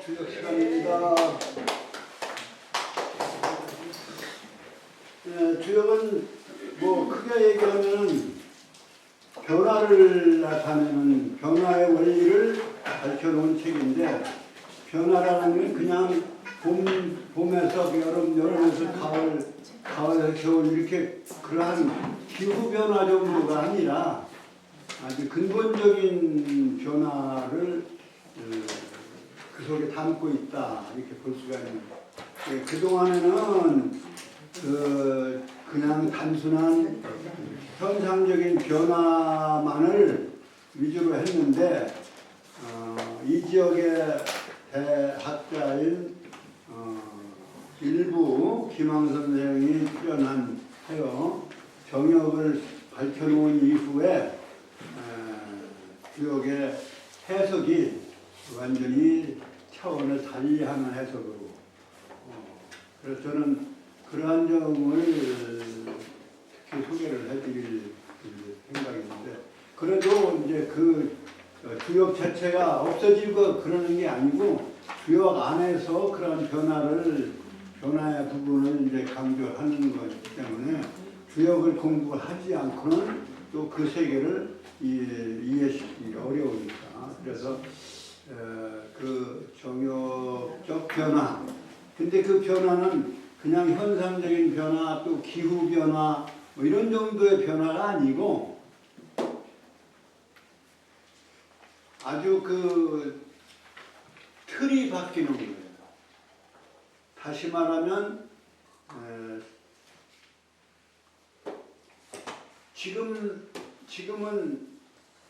주역 시간입니다. 주역은 뭐 크게 얘기하면 변화를 나타내는 변화의 원리를 밝혀놓은 책인데, 변화라는 건 그냥 봄에서 여름, 여름에서 가을에서 겨울 이렇게 그러한 기후 변화 정도가 아니라 아주 근본적인 변화를 그 속에 담고 있다, 이렇게 볼 수가 있는. 그동안에는 그냥 단순한 현상적인 변화만을 위주로 했는데, 이 지역의 대학자인 일부 김항 선생이 출연한 정역을 밝혀놓은 이후에 주역의 해석이 완전히 차원을 달리하는 해석으로, 그래서 저는 그러한 점을 특히 소개를 해드릴 생각인데, 그래도 이제 그 주역 자체가 없어지고 그러는 게 아니고, 주역 안에서 그런 변화의 부분을 이제 강조하는 거기 때문에 주역을 공부하지 않고는 또 그 세계를 이해시키기가 어려우니까. 그래서 그 정역적 변화, 근데 그 변화는 그냥 현상적인 변화, 또 기후 변화 뭐 이런 정도의 변화가 아니고, 아주 그 틀이 바뀌는 거예요. 다시 말하면 지금은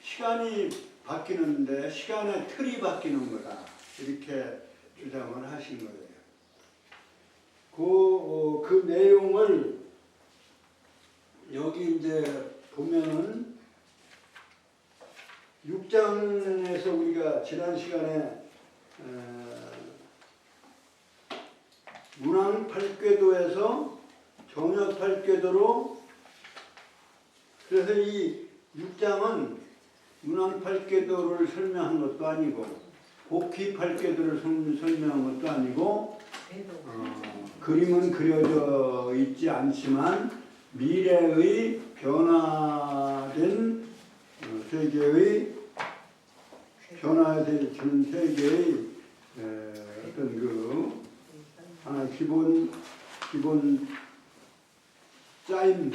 시간이 바뀌는데 시간의 틀이 바뀌는 거다, 이렇게 주장을 하신 거예요. 그 내용을 여기 이제 보면은 6장에서 우리가 지난 시간에 문왕 8궤도에서 정역 8궤도로, 그래서 이 6장은 문왕 8궤도를 설명한 것도 아니고 복희 8궤도를 설명한 것도 아니고, 그림은 그려져 있지 않지만 미래의 변화된 세계의 변화된 세계의 어떤 그 하나의 기본 짜임,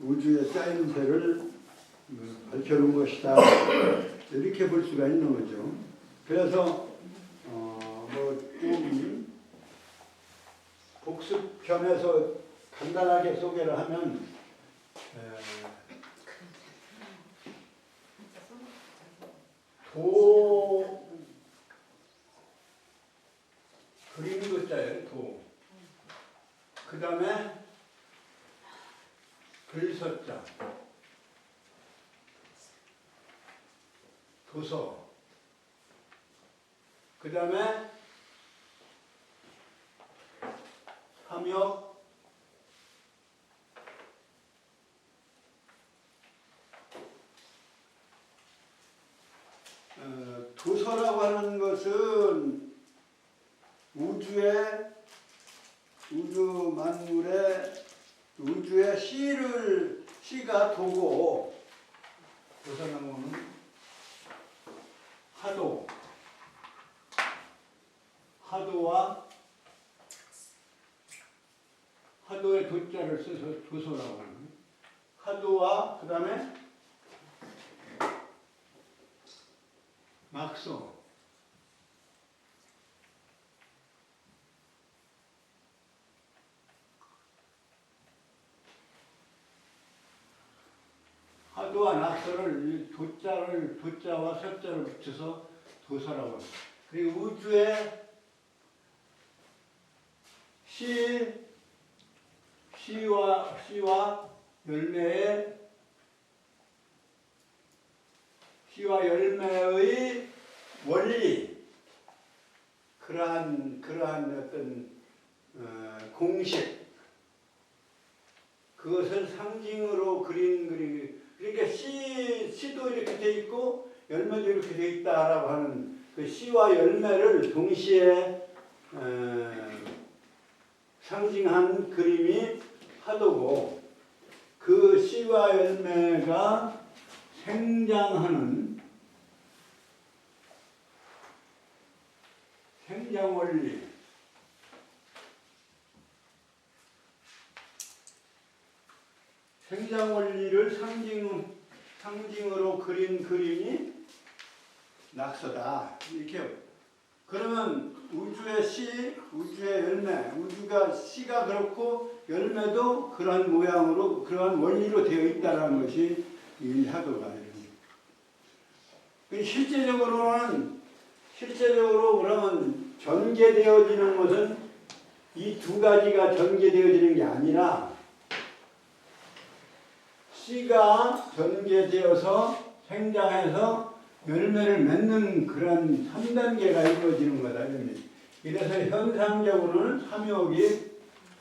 우주의 짜임새를 밝혀놓은 것이다, 이렇게 볼 수가 있는 거죠. 그래서 좀 복습편에서 간단하게 소개를 하면, 도 그리는 것자예요. 도. 그 다음에 글서자, 도서. 그 다음에 함역, 도서라고 하는 것은 우주 만물의 우주의 시가 도고, 도서나무는 하도의 도자를 써서 도서라고 하는, 하도와 그 다음에 막서, 하도와 낙서를 도자와 서자를 붙여서 도서라고 합니다. 그리고 우주의 시와 열매의 원리, 그러한 어떤 공식, 그것을 상징으로 그린 그림이, 그러니까 시도 이렇게 돼 있고 열매도 이렇게 되어 있다라고 하는 그 씨와 열매를 동시에 상징한 그림이 화도고, 그 씨와 열매가 생장하는 생장 원리, 생장 원리를 상징으로 그린 그림이 낙서다. 이렇게. 그러면 우주의 씨, 우주의 열매, 우주가 씨가 그렇고 열매도 그러한 모양으로, 그러한 원리로 되어 있다는 것이 이 화도가. 실제적으로 그러면 전개되어지는 것은 이 두 가지가 전개되어지는 게 아니라 씨가 전개되어서 생장해서 열매를 맺는 그런 3단계가 이루어지는 거다. 이래서 현상적으로는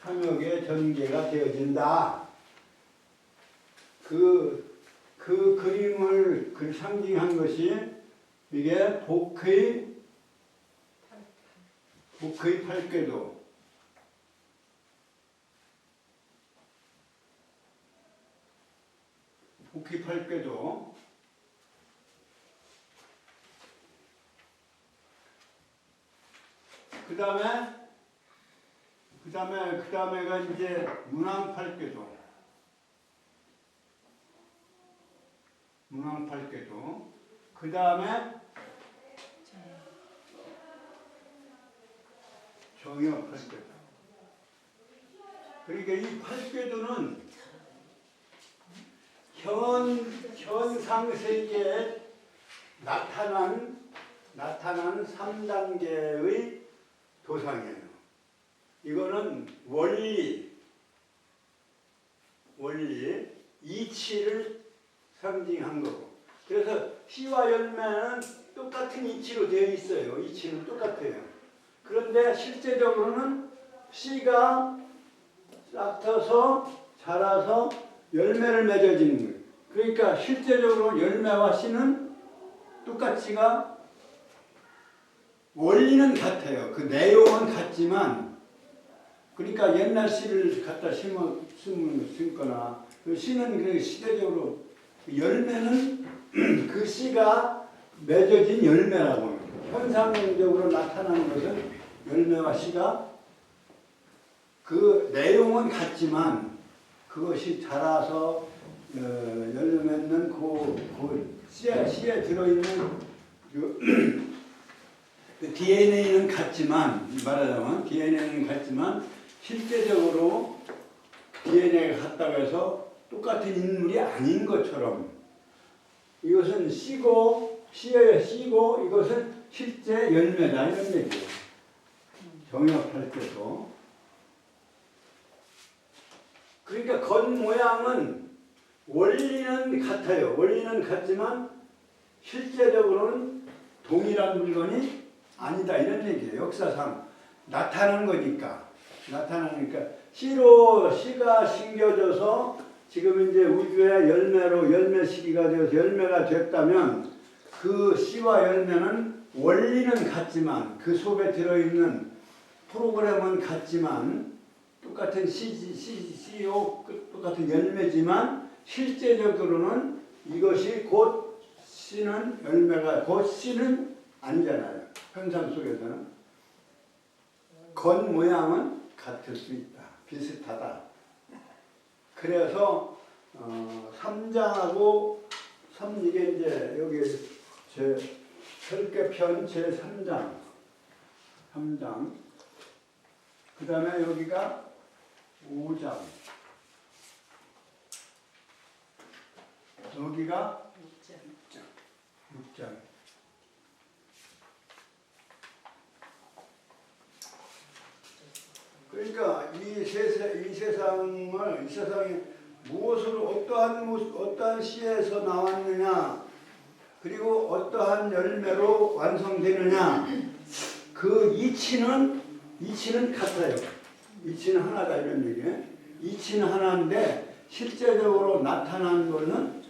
삼역의 전개가 되어진다. 그 그림을 상징한 것이 이게 복의 팔궤도. 복의 팔궤도. 그 다음에가 이제 문왕팔궤도. 그 다음에 정엽팔궤도. 그러니까 이 팔궤도는 현 상세계에 나타난 3단계의 도상이에요. 이거는 원리, 이치를 상징한 거고. 그래서 씨와 열매는 똑같은 이치로 되어 있어요. 이치는 똑같아요. 그런데 실제적으로는 씨가 싹트서 자라서 열매를 맺어지는 거예요. 그러니까 실제적으로 열매와 씨는 똑같이가 원리는 같아요. 그 내용은 같지만, 그러니까 옛날 씨를 갖다 심거나, 그 씨는 그 시대적으로, 열매는 그 씨가 맺어진 열매라고 해요. 현상적으로 나타나는 것은 열매와 씨가 그 내용은 같지만, 그것이 자라서 열매 맺는 그 씨에 들어있는 그 DNA는 같지만, 말하자면 DNA는 같지만 실제적으로 DNA가 같다고 해서 똑같은 인물이 아닌 것처럼, 이것은 씨고 이것은 실제 열매다, 이런 얘기예요. 정역할 때도. 그러니까 겉모양은 원리는 같아요. 원리는 같지만 실제적으로는 동일한 물건이 아니다, 이런 얘기예요. 역사상 나타나는 거니까. 씨가 심겨져서 지금 이제 우주의 열매 시기가 되어서 열매가 됐다면, 그 씨와 열매는 원리는 같지만, 그 속에 들어있는 프로그램은 같지만, 똑같은 씨요, 똑같은 열매지만 실제적으로는 이것이 곧 씨는 열매가 곧 씨는 아니잖아요. 현상 속에서는 겉모양은 같을 수 있다. 비슷하다. 그래서 3장하고 이게 이제 여기 제 설계편 제3장, 그 다음에 여기가 5장, 여기가 6장. 그러니까 이 세상이 무엇으로 어떠한 씨에서 나왔느냐, 그리고 어떠한 열매로 완성되느냐, 그 이치는 같아요. 이치는 하나다, 이런 얘기예요. 이치는 하나인데 실제적으로 나타난 거는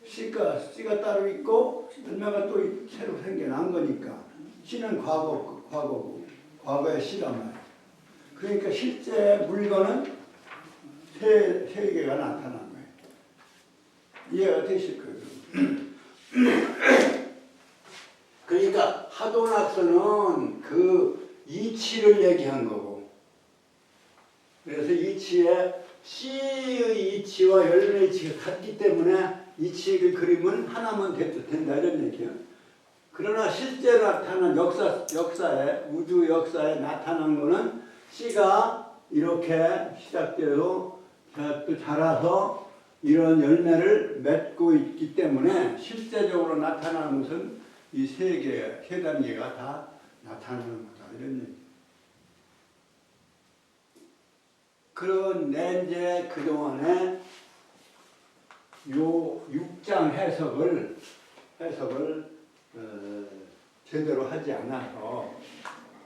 씨가 따로 있고 열매가 또 새로 생겨난 거니까 씨는 과거고 과거의 씨란 말이에요. 그러니까 실제 물건은 세 개가 나타난 거예요. 이해가 되실 거예요. 그러니까 하도낙서는 그 이치를 얘기한 거고, 그래서 이치에 씨의 이치와 열매 이치가 같기 때문에 이치의 그림은 하나만 된다 이런 얘기예요. 그러나 실제 나타난 역사에 우주 역사에 나타난 거는 씨가 이렇게 시작되어 또 자라서 이런 열매를 맺고 있기 때문에 실제적으로 나타나는 것은 이 세 단계가 다 나타나는 거다 이런 얘기. 그런데 이제 그동안에 요 6장 해석을 제대로 하지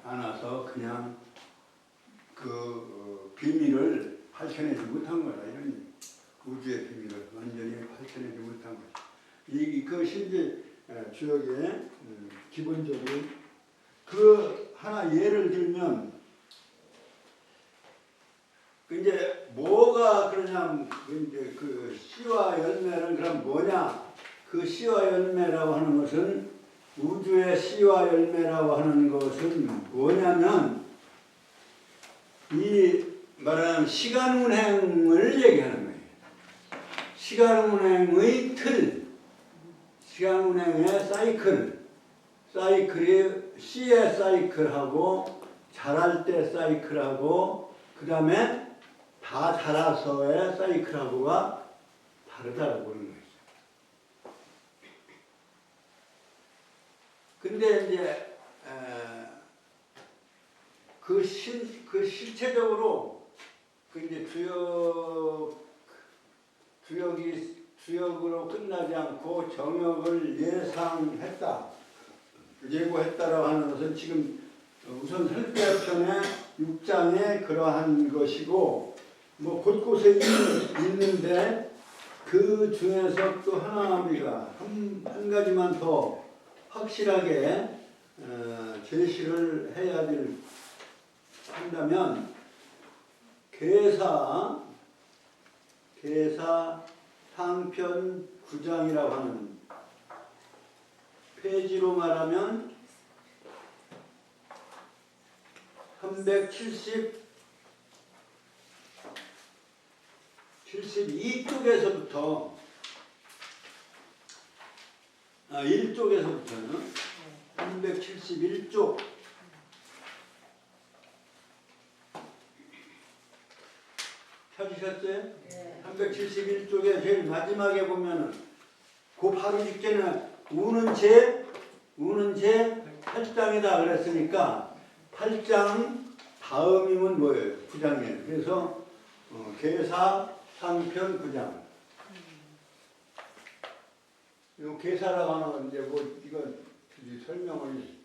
않아서 그냥 그 비밀을 밝혀내지 못한 거다 이런 얘기. 우주의 비밀을 완전히 밝혀내지 못한 거다. 이것이 이제 주역의 기본적인 그 하나 예를 들면 이제 뭐가 그러냐 이제 그 씨와 열매는 그럼 뭐냐? 그 씨와 열매라고 하는 것은 우주의 씨와 열매라고 하는 것은 뭐냐면 이 말하는 시간 운행을 얘기하는 거예요. 시간 운행의 틀, 시간 운행의 사이클이 씨의 사이클하고 자랄 때 사이클하고 그 다음에 다 자라서의 사이클하고가 다르다고 보는 거예요. 근데 이제 그 실체적으로 그 이제 주역으로 끝나지 않고 정역을 예고했다라고 하는 것은 지금 우선 설대편의 6장에 그러한 것이고 뭐 곳곳에 있는데 그 중에서 또 하나님이가 한 가지만 더 확실하게 제시를 해야 한다면 계사 상편 9장이라고 하는 페이지로 말하면 372쪽에서부터 1쪽에서부터는 371쪽 찾으셨어요? 네. 371쪽에 제일 마지막에 보면은 그 바로 직전에 우는 제 8장이다 그랬으니까 8장 다음이면 뭐예요? 9장이에요. 그래서 계사 상편 9장. 이 계사라고 하는 건 이제 뭐 이거 설명을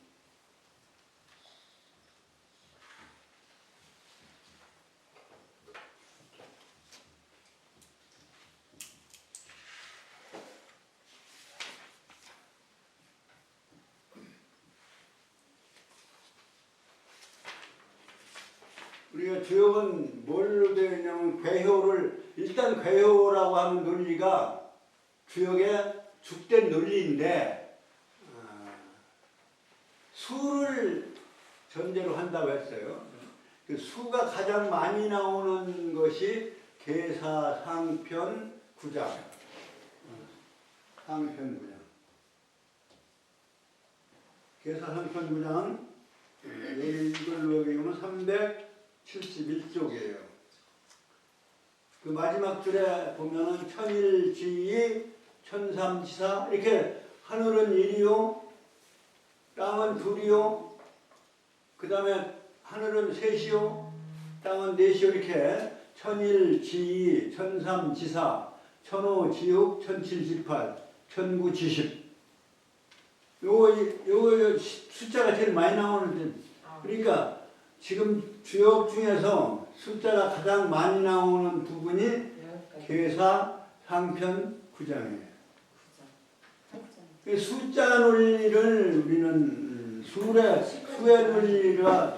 우리가 주역은 뭘로 되어 있냐면 일단 괴효라고 하는 논리가 주역의 주된 논리인데 수를 전제로 한다고 했어요. 그 수가 가장 많이 나오는 것이 계사 상편 9장. 상편 9장. 계사 상편 9장 이걸로 얘기하면 371쪽이에요. 그 마지막 줄에 보면은 천일지이 천삼지사 이렇게 하늘은 일이요 땅은 둘이요 그 다음에 하늘은 셋이요 땅은 넷이요 이렇게 천일지이 천삼지사 천오지육 천칠지팔 천구지십 요거 숫자가 제일 많이 나오는데 그러니까 지금 주역 중에서 숫자가 가장 많이 나오는 부분이 계사 상편 9장이에요. 숫자 논리를 우리는 수의 논리가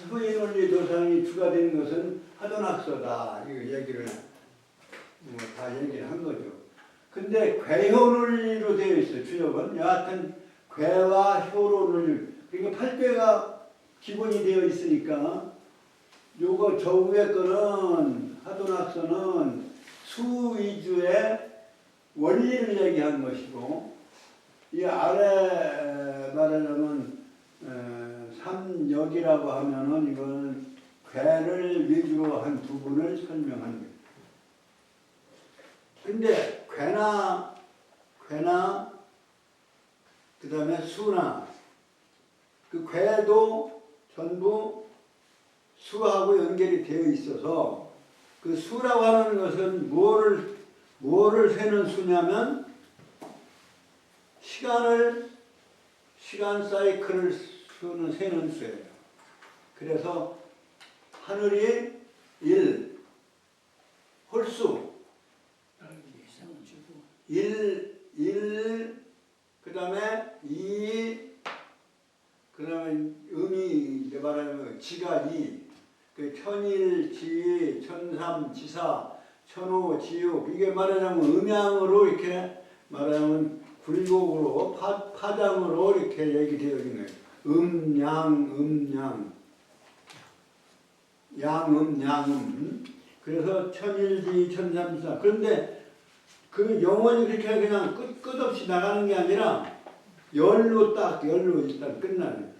수의 논리 도상이 추가된 것은 하도낙서다. 이거 얘기를 다 얘기를 한 거죠. 근데 괴효 논리로 되어 있어요. 주역은 여하튼 괴와 효로 논리. 그러니까 8괴가 기본이 되어 있으니까 요거 저 위에 거는 하도낙서는 수 위주의 원리를 얘기한 것이고 이 아래 말하자면 삼역이라고 하면은 이거는 괴를 위주로 한 부분을 설명하는 거예요. 근데 괴나 그 다음에 수나 그 괴도 전부 수하고 연결이 되어 있어서 그 수라고 하는 것은 뭐를 세는 수냐면 시간 사이클을 세는 수예요. 그래서 하늘이 1, 홀수 1, 그 다음에 2, 그 다음에 음이 말하면 지가 2, 그 천일, 지, 천삼, 지사, 천호, 지육 이게 말하자면 음양으로 이렇게 말하자면 굴곡으로 파장으로 이렇게 얘기되어 있는 거예요. 음양, 양음. 그래서 천일지, 천삼지사. 그런데 그 영원히 그렇게 그냥 끝없이 나가는 게 아니라 열로 일단 끝나는.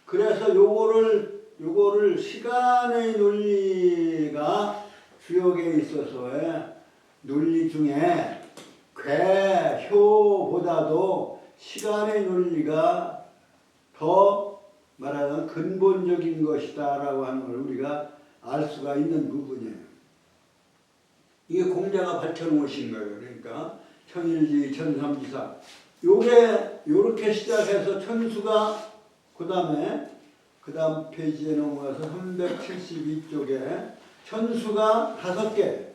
그래서 요거를 시간의 논리가 주역에 있어서의 논리 중에 괴효보다도 시간의 논리가 더 말하자면 근본적인 것이다 라고 하는 걸 우리가 알 수가 있는 부분이에요. 이게 공자가 밝혀놓으신 거예요. 그러니까 천일지, 천삼지사 요렇게 시작해서 천수가 그 다음 페이지에 넘어가서 372쪽에 천수가 5개.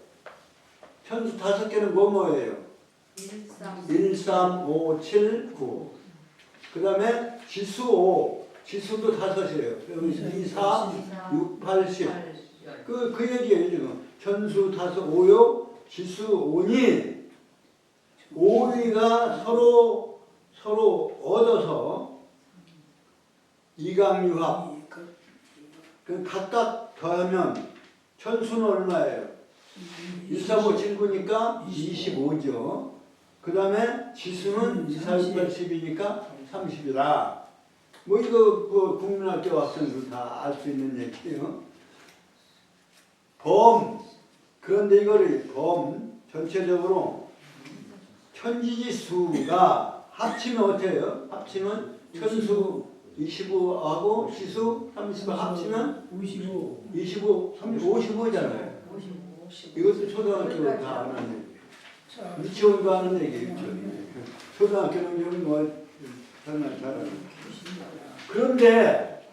천수 5개는 뭐예요? 1, 3, 5, 7, 9. 그 다음에 지수 5. 지수도 5이에요. 2, 4, 6, 8, 10. 그 얘기예요, 지금. 천수 5, 5요. 지수 5니 5위가 서로 얻어서 이강유합. 그 각각 더하면 천수는 얼마예요? 1, 3, 5, 7, 9니까 25죠. 그 다음에 지수는 2, 4, 6, 8, 10이니까 30이라. 뭐 이거 국민학교 학생들 다 알 수 있는 얘기예요. 그런데 이거를 전체적으로 천지지수가 합치면 어떻게 해요? 합치면 천수 25하고 지수 30 합치면 25, 30, 55잖아요. 이것도 초등학교 다 아는 얘기예요. 유치원도 아는 얘기예요. 초등학교는 여기 뭐 장난 잘하는. 그런데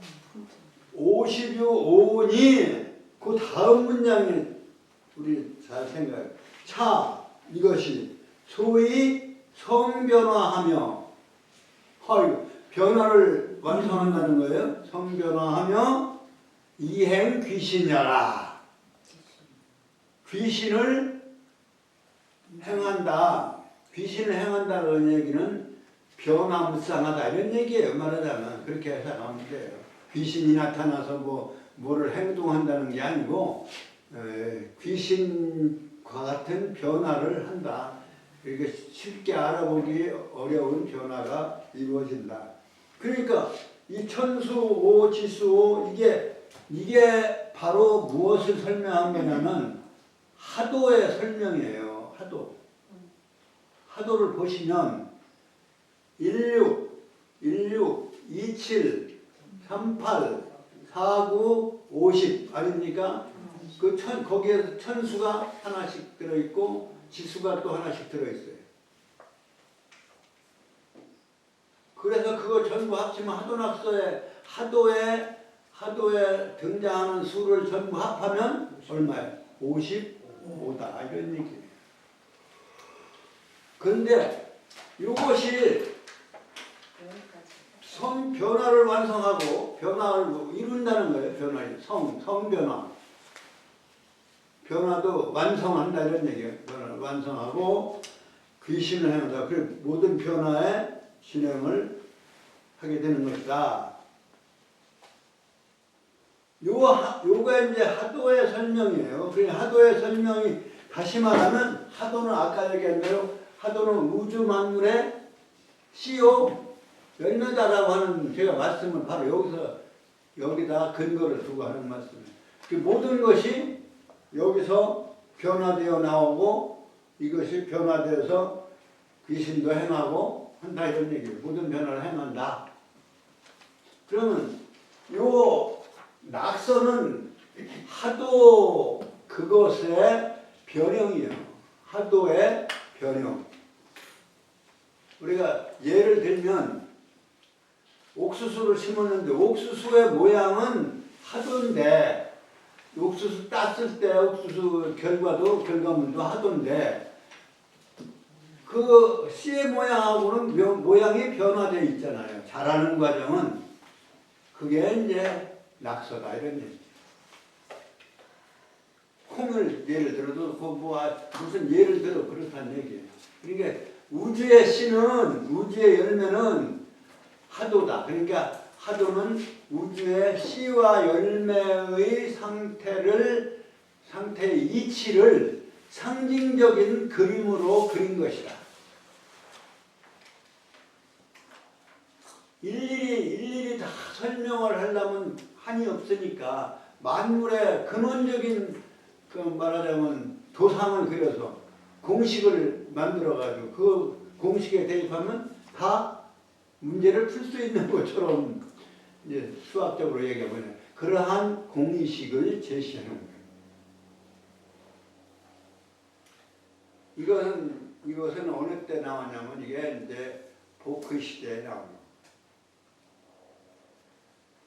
55이 그 다음 문장이 우리 잘 생각해요. 이것이 소위 성변화하며 변화를 완성한다는 거예요. 성변화하며 이행 귀신이라. 귀신을 행한다. 귀신을 행한다는 얘기는 변화무쌍하다 이런 얘기예요. 말하자면 그렇게 해석하면 돼요. 귀신이 나타나서 뭐를 행동한다는 게 아니고 귀신과 같은 변화를 한다. 이렇게 쉽게 알아보기 어려운 변화가 이루어진다. 그러니까 이 천수 5, 지수 5 이게 바로 무엇을 설명한 거냐면 하도의 설명이에요. 하도를 보시면 16, 27, 38, 49, 50 아닙니까? 거기에 천수가 하나씩 들어있고 지수가 또 하나씩 들어있어요. 그래서 그거 전부 합치면 하도낙서에 하도에 등장하는 수를 전부 합하면 얼마예요? 55다 이런 얘기예요. 그런데 이것이 성 변화를 완성하고 변화를 이룬다는 거예요. 변화, 성 변화. 변화도 완성한다 이런 얘기예요. 변화를 완성하고 귀신을 행한다. 그래서 모든 변화의 진행을 하게 되는 것이다. 요가 이제 하도의 설명이에요. 그 하도의 설명이 다시 말하면 하도는 아까 얘기한 대로 하도는 우주 만물의 씨요 열매다라고 하는 제가 말씀을 바로 여기다 근거를 두고 하는 말씀이에요. 그 모든 것이 여기서 변화되어 나오고 이것이 변화되어서 귀신도 행하고 한다 이런 얘기예요. 모든 변화를 행한다. 그러면 요 낙서는 하도 그것의 변형이에요. 하도의 변형. 우리가 예를 들면 옥수수를 심었는데 옥수수의 모양은 하도인데 옥수수 땄을 때 옥수수 결과물도 하도인데 그 씨의 모양하고는 모양이 변화되어 있잖아요. 자라는 과정은 그게 이제 낙서다 이런 얘기. 콩을 예를 들어도 무슨 예를 들어 그렇다는 얘기예요. 그러니까 우주의 씨는 우주의 열매는 하도다. 그러니까 하도는 우주의 씨와 열매의 상태의 이치를 상징적인 그림으로 그린 것이다. 일일이 다 설명을 하려면 한이 없으니까 만물의 근원적인 말하자면 도상을 그려서 공식을 만들어가지고 그 공식에 대입하면 다 문제를 풀 수 있는 것처럼 이제 수학적으로 얘기하면 그러한 공식을 제시하는 거예요. 이것은 어느 때 나왔냐면 이게 이제 복회 시대에 나옵니다.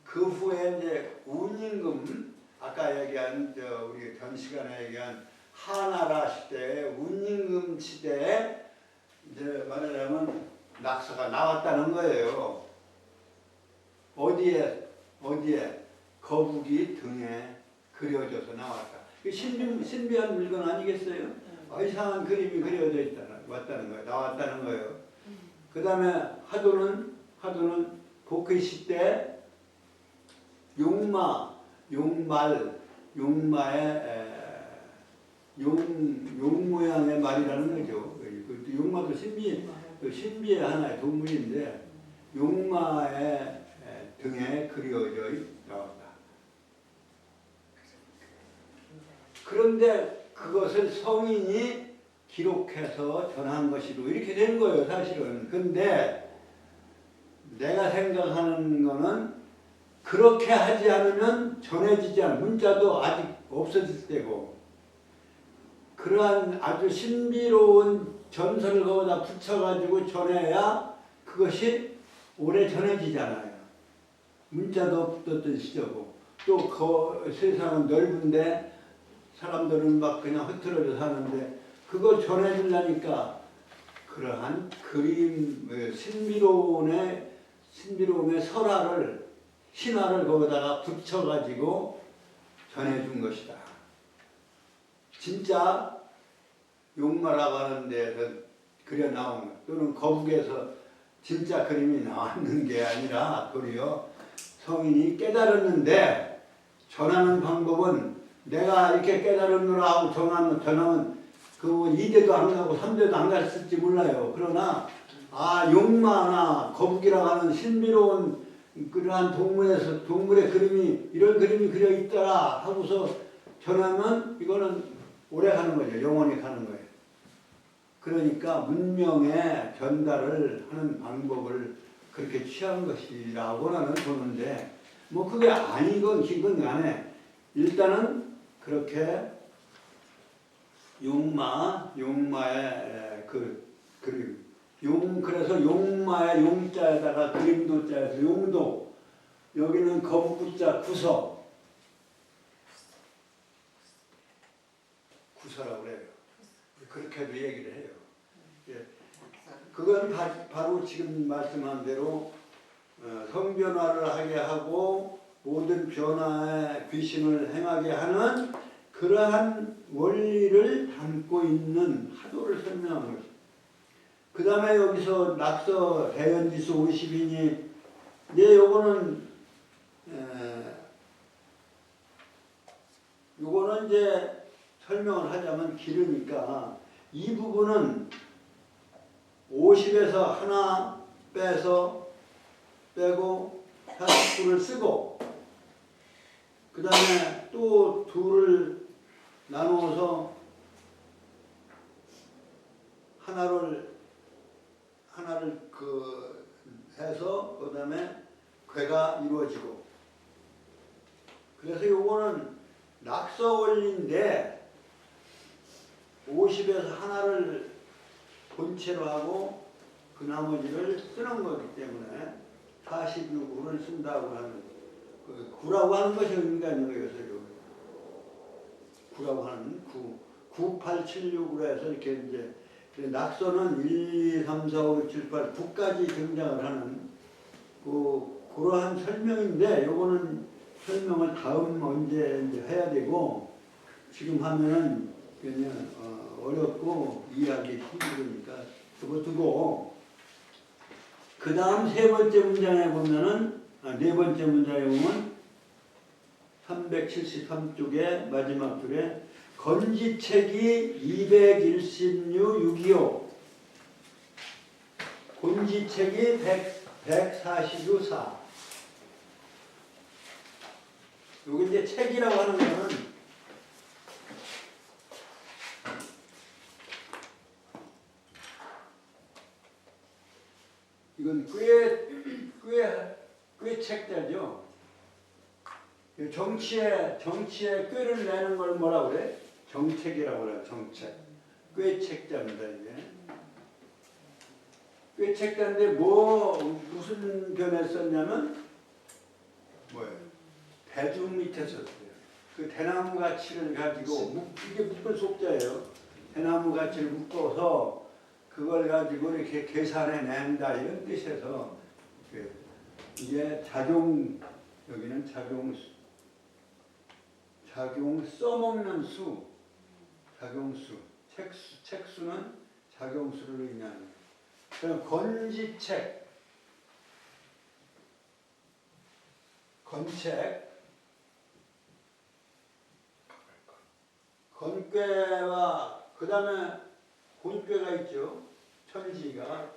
그 후에 이제 운임금 아까 얘기한 우리 전 시간에 얘기한 하나라 시대에 운임금 시대에 이제 말하자면 낙서가 나왔다는 거예요. 어디에 거북이 등에 그려져서 나왔다. 신비한 물건 아니겠어요? 이상한 그림이 그려져 나왔다는 거예요. 그 다음에 하도는 복회시 때 용마의 용 모양의 말이라는 거죠. 용마도 신비의 하나의 동물인데 용마의 등에 그려져 나왔다. 그런데 그것을 성인이 기록해서 전한 것이고 이렇게 된 거예요, 사실은. 근데 내가 생각하는 거는 그렇게 하지 않으면 전해지지 않은 문자도 아직 없어질 때고 그러한 아주 신비로운 전설을 거기다 붙여가지고 전해야 그것이 오래 전해지잖아요. 문자도 없었던 시절이고 또 세상은 넓은데 사람들은 막 그냥 흐트러져 사는데 그걸 전해주려니까 그러한 그림 신비로움의 신화를 거기다가 붙여가지고 전해준 것이다. 진짜 용마라고 하는 데서 그려 나온 것 또는 거북에서 진짜 그림이 나왔는 게 아니라 도리어 성인이 깨달았는데 전하는 방법은 내가 이렇게 깨달았노라 하고 전하면 그 2대도 안 가고 3대도 안 갔을지 몰라요. 그러나 용마나 거북이라고 하는 신비로운 그러한 동물의 그림이 이런 그림이 그려 있더라 하고서 전하면 이거는 오래 가는 거죠. 영원히 가는 거예요. 그러니까 문명의 전달을 하는 방법을 그렇게 취한 것이라고 나는 보는데 뭐 그게 아니건 기건 간에 일단은 그렇게 용마의 그 그림 그래서 용마의 용자에다가 그림도 자에서 용도 여기는 거북구자 구서라고 그래요. 그렇게도 얘기를 해요. 그건 바로 지금 말씀한 대로 성변화를 하게 하고 모든 변화에 귀신을 행하게 하는 그러한 원리를 담고 있는 하도를 설명한 거죠. 그 다음에 여기서 낙서 대연지수 50인이 이제 요거는 이제 설명을 하자면 길으니까 이 부분은 50에서 하나 빼고 49를 쓰고 그 다음에 또 둘을 나누어서 하나를 해서 그 다음에 궤가 이루어지고 그래서 요거는 낙서 원리인데 50에서 하나를 본체로 하고 그 나머지를 쓰는 거기 때문에 46구를 쓴다고 하는 그 9라고 하는 것이 의미가 있는 거예요. 그래서 9라고 하는 9876으로 해서 이렇게 이제 낙서는 1, 2, 3, 4, 5, 6, 7, 8, 9까지 등장을 하는 그러한 설명인데 요거는 설명을 다음 언제 이제 해야 되고 지금 하면은 그냥 어렵고 이해하기 힘들으니까 그거 두고 그 다음 세 번째 문장에 보면은 네 번째 문장에 보면 373쪽의 마지막 줄에 건지책이 216, 625 곤지책이 146, 4 여기 이제 책이라고 하는 거는 이건 꽤 책자죠. 정치에 꾀를 내는 걸 뭐라 그래? 정책이라고 그래. 정책. 꽤 책자입니다 이게. 꽤 책자인데 무슨 변에 썼냐면 뭐예요? 대중 밑에 썼어요. 그 대나무 가치를 가지고 이게 묶은 속자예요. 대나무 가치를 묶어서 그걸 가지고 이렇게 계산해 낸다 이런 뜻에서 이게 여기는 작용 써먹는 수, 작용수, 책수는 작용수를 의미하는 그럼 건지책, 건꾀와 그 다음에 곤꾀가 있죠. 천지가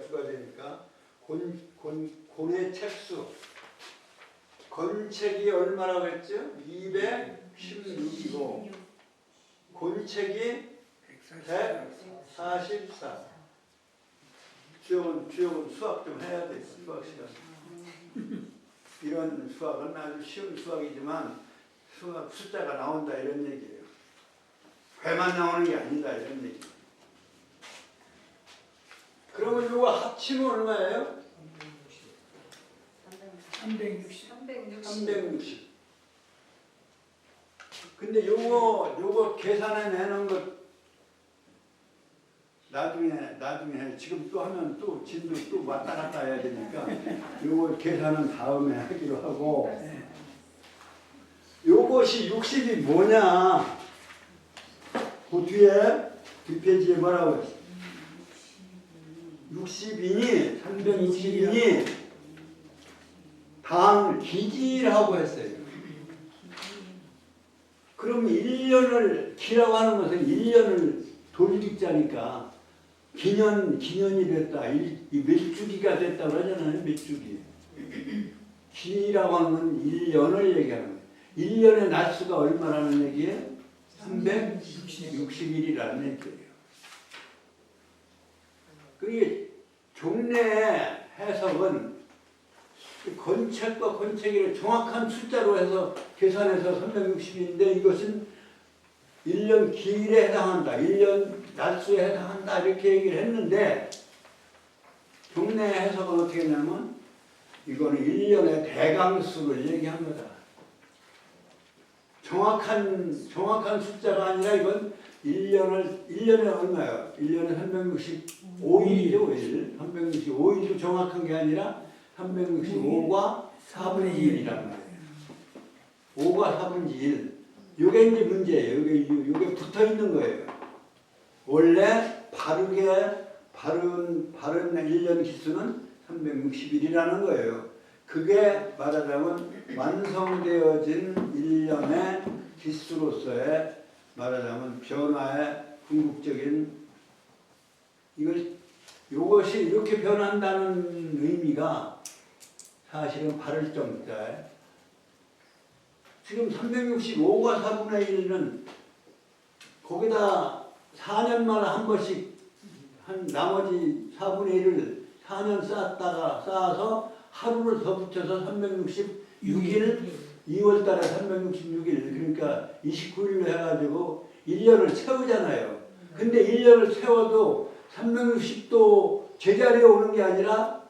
주가 되니까 곤의 책수 건책이 얼마라고 했죠? 216이고 곤책이 144. 주역은 수학 좀 해야 돼요. 수학 시간. 이런 수학은 아주 쉬운 수학이지만 숫자가 나온다 이런 얘기예요. 회만 나오는 게 아니다 이런 얘기. 그러면 이거 합치면 얼마예요? 360. 근데 요거 계산해내는 것 나중에 지금 또 하면 또 진도 또 왔다 갔다 해야 되니까 요거 계산은 다음에 하기로 하고 요것이 60이 뭐냐 그 뒤에 뒷페이지에 뭐라고 했어? 60인이 360인이 당 기지라고 했어요. 그럼 1년을 기라고 하는 것은 1년을 돌리자니까 기년이 됐다. 밀주기가 됐다 그러잖아요. 밀주기. 기라고 하는 건 1년을 얘기하는 거예요. 1년의 날수가 얼마라는 얘기예요? 360일이라는 얘기예요. 그게 종래의 해석은 건책과 건책이를 정확한 숫자로 해서 계산해서 360일인데 이것은 1년 기일에 해당한다. 1년 날수에 해당한다. 이렇게 얘기를 했는데 종래의 해석은 어떻게 했냐면 이거는 1년의 대강수를 얘기한 거다. 정확한 숫자가 아니라 이건 1년에 얼마예요? 1년에 365일이죠, 5일. 365일도 정확한 게 아니라 365과 4분의 2일이란 말이에요. 5과 4분의 1. 요게 이제 문제예요. 요게 붙어 있는 거예요. 원래 바른 1년 기수는 360일이라는 거예요. 그게 말하자면 완성되어진 1년의 기수로서의 말하자면 변화의 궁극적인 요것이 이렇게 변한다는 의미가 사실은 바를 정자에 지금 365과 4분의 1은 거기다 4년마다 한 번씩 한 나머지 4분의 1을 4년 쌓아서 하루를 더 붙여서 366일 2월달에 366일 그러니까 29일로 해가지고 1년을 채우잖아요. 근데 1년을 채워도 360도 제자리에 오는 게 아니라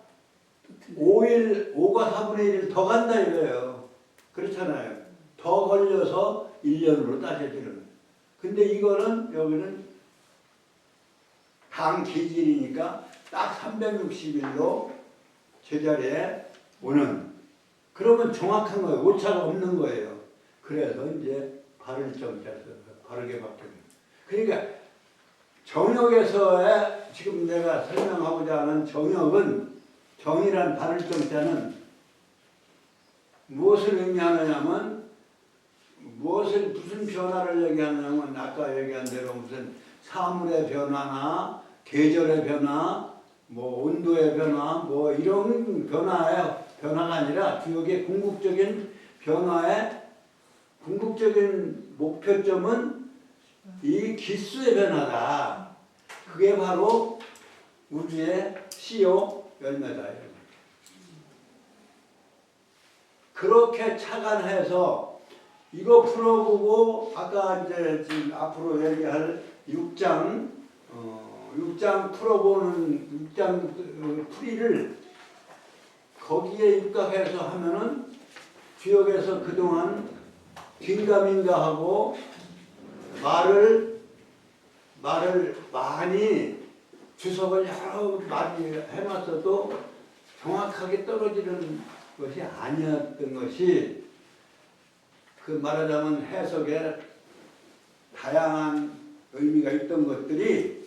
5과 4분의 1을 더 간다 이거예요. 그렇잖아요. 더 걸려서 1년으로 따져지는 거예요. 근데 이거는 여기는 당 기질이니까 딱 360일로 제자리에 오는 그러면 정확한 거예요. 오차가 없는 거예요. 그래서 이제 바를 정자에서 바르게 바뀌는 그러니까 정역에서의 지금 내가 설명하고자 하는 정이란 바를 정자는 무엇을 의미하느냐면 무슨 변화를 얘기하느냐면 아까 얘기한 대로 무슨 사물의 변화나 계절의 변화 뭐 온도의 변화 뭐 이런 변화가 아니라 기억의 궁극적인 변화의 궁극적인 목표점은 이 기수의 변화다. 그게 바로 우주의 씨요 열매다. 그렇게 착안해서 이거 풀어보고 아까 이제 지금 앞으로 얘기할 6장 풀어보는 6장 풀이를 거기에 입각해서 하면은 주역에서 그동안 긴가민가 하고 말을 많이 주석을 여러 많이 해놨어도 정확하게 떨어지는 것이 아니었던 것이 그 말하자면 해석에 다양한 의미가 있던 것들이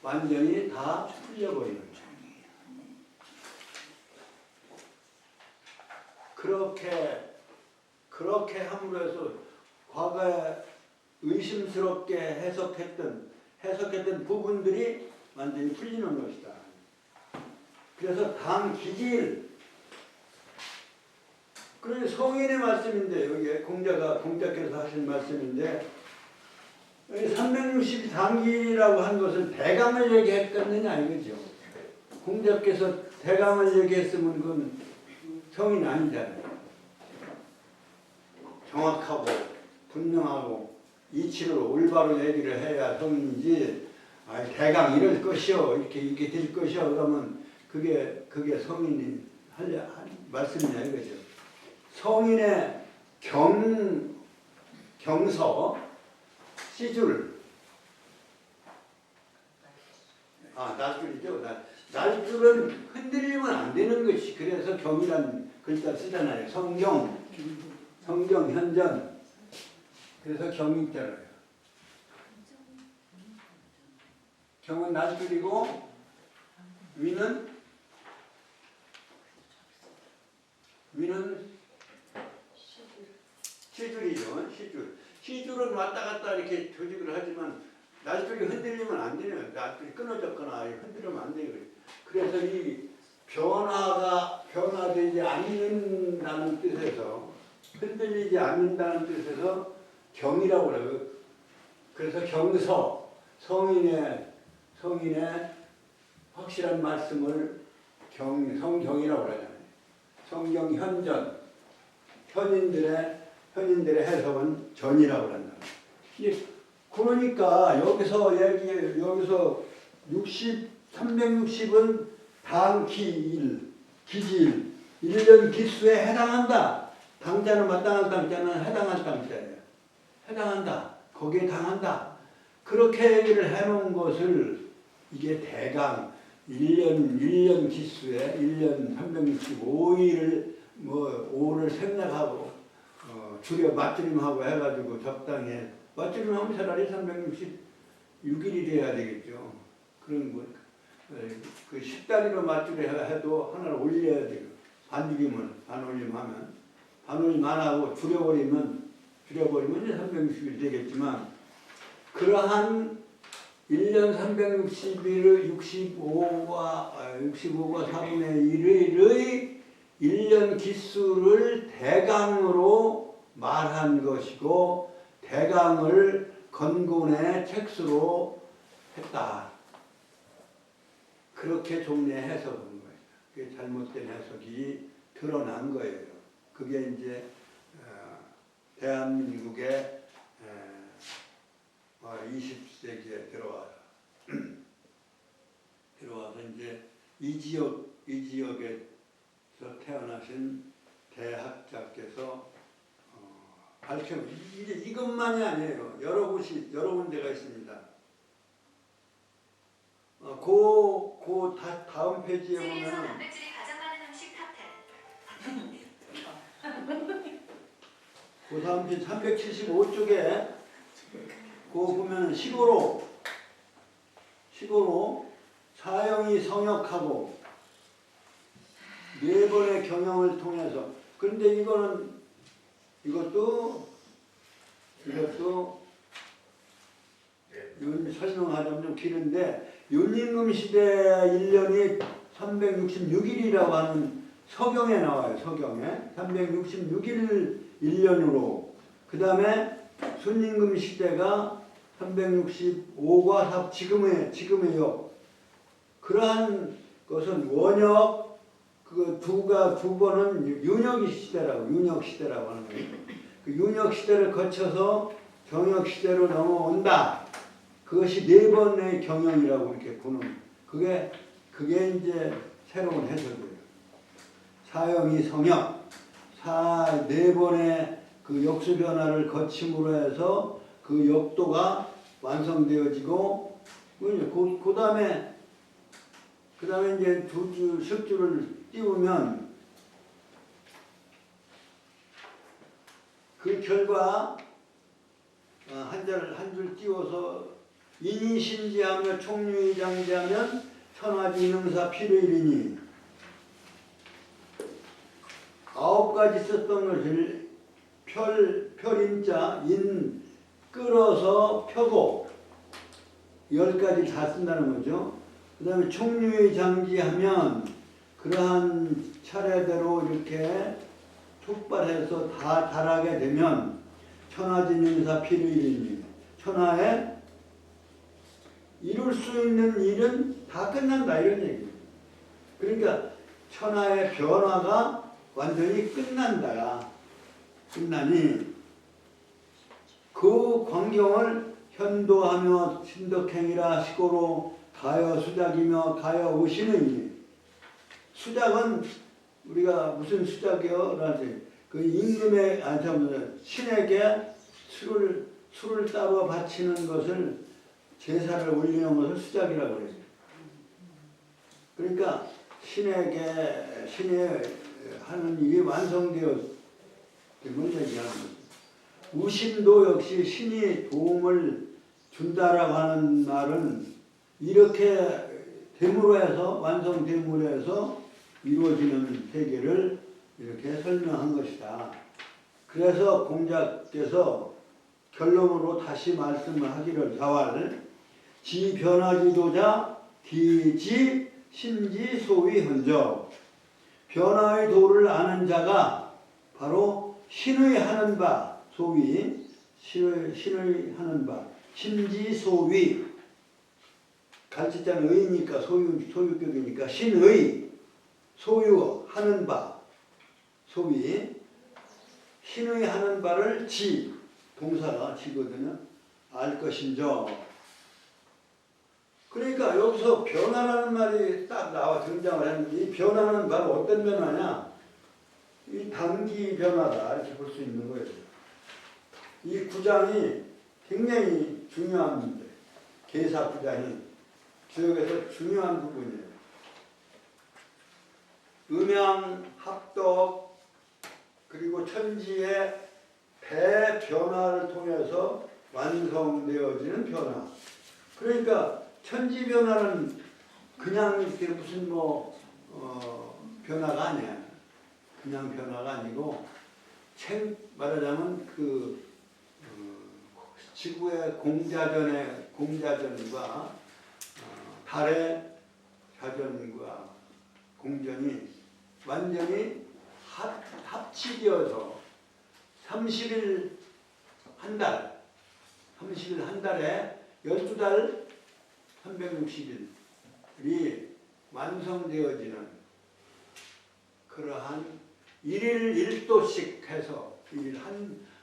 완전히 다 풀려버리는 거예요. 그렇게 함으로 해서 과거에 의심스럽게 해석했던 부분들이 완전히 풀리는 것이다. 그래서 당 기질 그러니 성인의 말씀인데 여기에 공자께서 하신 말씀인데 360이 당기라고 한 것은 대강을 얘기했겠느냐 이거죠. 공자께서 대강을 얘기했으면 그건 성인 아니잖아요. 정확하고 분명하고 이치로 올바로 얘기를 해야 성인이지. 대강 이럴 것이요 이렇게 될 것이요 그러면 그게 성인이 할 말씀이냐 이거죠. 성인의 경서 시줄 날줄이죠. 날줄은 흔들리면 안 되는 것이 그래서 경이란 글자 쓰잖아요. 성경 현전 그래서 경이 있잖아요. 경은 날줄이고 위는 시줄이죠. 시줄은 왔다 갔다 이렇게 조직을 하지만 날줄이 흔들리면 안 되네요. 날줄이 끊어졌거나 흔들리면 안 돼요. 그래서 이 변화되지 않는다는 뜻에서 흔들리지 않는다는 뜻에서 경이라고 그래요. 그래서 경서 성인의 확실한 말씀을 성경이라고 그러잖아요. 성경 현전 현인들의 해석은 전이라고 한다. 그러니까 여기서 360은 당기일, 기질, 1년 기수에 해당한다. 당자는 마땅한 당자는 해당한 당자예요. 해당한다. 거기에 당한다. 그렇게 얘기를 해놓은 것을 이게 대강 1년 기수에 1년 365일을 뭐 5를 생략하고 줄여 맞추림하고 해가지고 적당히 맞추림하면 차라리 366일이 돼야 되겠죠. 그런 거. 그 10단위로 맞추려 해도 하나를 올려야 돼요. 반죽이면 반올림하면 반올림 안 하고 줄여버리면 이제 360일 되겠지만 그러한 1년 360일을 65과 4분의 1의 1년 기수를 대강으로 말한 것이고 대강을 건곤의 책수로 했다. 그렇게 종래 해석한 거예요. 그게 잘못된 해석이 드러난 거예요. 그게 이제 대한민국의 20세기에 들어와서 이제 이 지역에서 태어나신 대학자께서 밝혀낸 이제 이것만이 아니에요. 여러 군데가 있습니다. 다음 페이지에 보면 단백질이 가장 많은 음식 탑10. 그 다음 페이지 375쪽에 그거 보면 식어로 사형이 성역하고 4번의 경영을 통해서 그런데 이것도 설명하자면 좀 길은데 윤임금 시대 1년이 366일이라고 하는 서경에 나와요. 서경에 366일 1년으로 그 다음에 순임금 시대가 365과 4 지금의요. 그러한 것은 원역 그 두 번은 윤역 시대라고 하는 거예요. 그 윤역 시대를 거쳐서 정역 시대로 넘어온다. 그것이 4번의 경영이라고 이렇게 보는 그게 이제 새로운 해석이에요. 사형이 성역 4번의 그 역수 변화를 거침으로 해서 그 역도가 완성되어지고 그 다음에 이제 식주를 띄우면 그 결과 한 줄 띄워서 인이신지하며 총유의장지하면 천하지 능사 필의리니 9가지 썼던 것을 펼임자 인 끌어서 펴고 10가지 다 쓴다는 거죠. 그 다음에 총유의장지하면 그러한 차례대로 이렇게 촉발해서 다 달하게 되면 천하지 능사 필의리니 천하에 이룰 수 있는 일은 다 끝난다 이런 얘기예요. 그러니까 천하의 변화가 완전히 끝난다. 끝나니 그 광경을 현도하며 신덕행이라 시고로 가여 수작이며 가여 오시느니 수작은 우리가 무슨 수작이요? 그 임금의 신에게 술을 따로 바치는 것을 제사를 올리는 것을 수작이라고 그래요. 그러니까 신이 하는 일이 완성되었음을 얘기하는 거죠. 우신도 역시 신이 도움을 준다라고 하는 말은 이렇게 됨으로 해서 완성됨으로 해서 이루어지는 세계를 이렇게 설명한 것이다. 그래서 공자께서 결론으로 다시 말씀을 하기를 자왈 지 변화지도자 기지 신지 소위 헌적 변화의 도를 아는 자가 바로 신의 하는 바 소위 신의 하는 바 신지 소위 가르치자는 의니까 소유격이니까 신의 소유하는 바 소위 신의 하는 바를 지 동사가 지거든요. 알 것인저. 그러니까 여기서 변화라는 말이 딱 나와 등장을 했는데 이 변화는 바로 어떤 변화냐? 이 단기 변화다 이렇게 볼 수 있는 거예요. 이 구장이 굉장히 중요한데 계사부자는 주역에서 중요한 부분이에요. 음양, 합덕, 그리고 천지의 대변화를 통해서 완성되어지는 변화. 그러니까 천지 변화는 그냥 이렇게 무슨 변화가 아니야. 그냥 변화가 아니고 말하자면 지구의 공자전과 달의 자전과 공전이 완전히 합치되어서 30일 한 달에 12달 360일이 완성되어지는 그러한 1일 1도씩 해서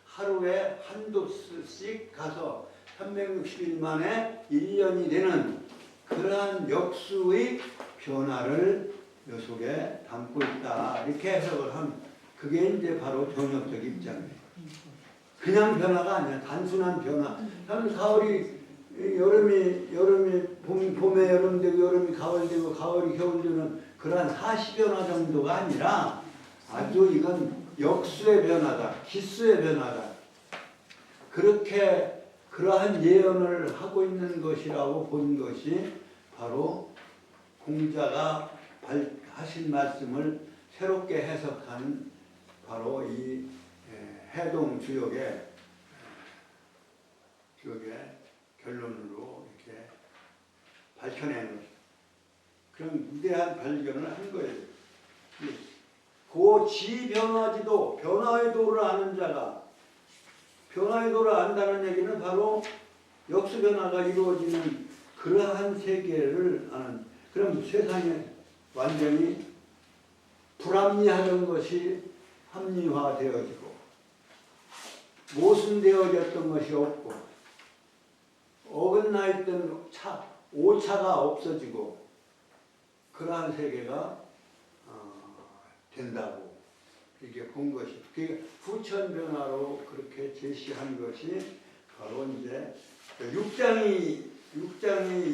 하루에 한도씩 가서 360일 만에 1년이 되는 그러한 역수의 변화를 요 속에 담고 있다. 이렇게 해석을 하면 그게 이제 바로 정역적 입장이에요. 그냥 변화가 아니야. 단순한 변화. 나는 가을이 여름이 봄에 여름 되고 여름이 가을 되고 가을이 겨울 되는 그러한 사시변화 정도가 아니라 아주 이건 역수의 변화다. 기수의 변화다. 그렇게 그러한 예언을 하고 있는 것이라고 본 것이 바로 공자가 하신 말씀을 새롭게 해석한 바로 이 해동 주역의 결론으로 이렇게 밝혀내는 그런 위대한 발견을 한 거예요. 그 지변화지도, 변화의 도를 아는 자가, 변화의 도를 안다는 얘기는 바로 역수 변화가 이루어지는 그러한 세계를 아는. 그럼 세상에 완전히 불합리하던 것이 합리화되어지고 모순되어졌던 것이 없고 어긋나 있던 오차가 없어지고 그러한 세계가 된다고 이렇게 본 것이, 그게 후천 변화로 그렇게 제시한 것이 바로 이제 6장이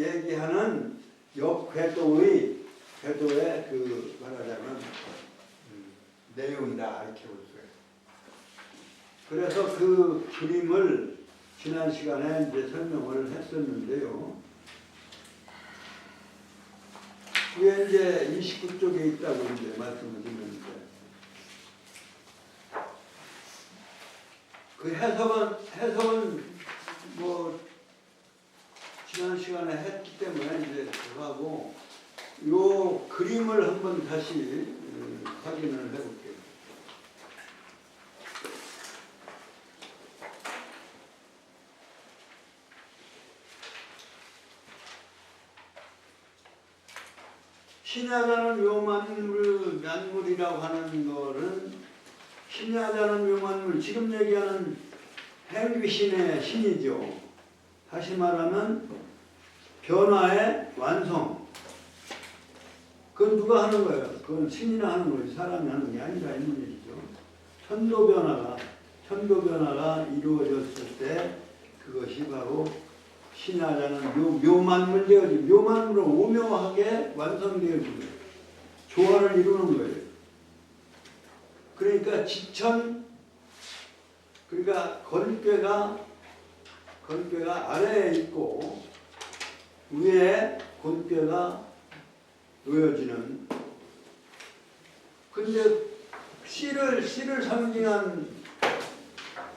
얘기하는 역궤도의 말하자면 내용이다 이렇게 볼 수가 있어요. 그래서 그 그림을 지난 시간에 이제 설명을 했었는데요. 그게 이제 29쪽에 있다고 이제 말씀을 드렸는데, 그 해석은 지난 시간에 했기 때문에 이제 들어가고 요 그림을 한번 다시 확인을 해볼게요. 신야자는 묘만물이라고 하는 거는 신야자는 묘만물, 지금 얘기하는 행귀신의 신이죠. 다시 말하면 변화의 완성. 그건 누가 하는 거예요? 그건 신이나 하는 거지 사람이 하는 게 아니라 이 문제죠. 천도 변화가 이루어졌을 때 그것이 바로 신야자는 묘만물 되어지, 묘만물은 오묘하게 완성되어지고 조화를 이루는 거예요. 그러니까 지천, 그러니까 건괴가 아래에 있고 위에 건괴가 놓여지는. 근데 씨를 상징한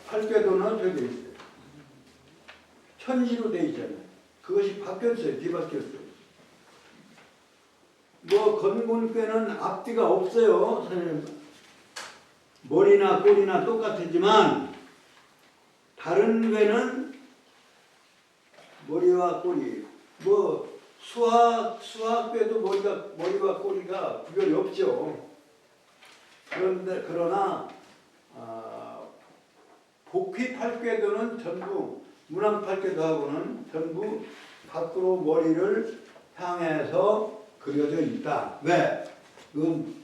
팔궤도는 저기 있어요. 천지로 돼 있잖아요. 그것이 바뀌었어요. 뒤바뀌었어요. 건곤괴는 앞뒤가 없어요. 선생님. 머리나 꼬리나 똑같지만 다른 괴는 머리와 꼬리, 수학괴도 머리와 꼬리가 구별이 없죠. 그러나 복휘팔궤도는 전부, 문왕팔궤도하고는 전부 밖으로 머리를 향해서 그려져 있다. 왜? 그건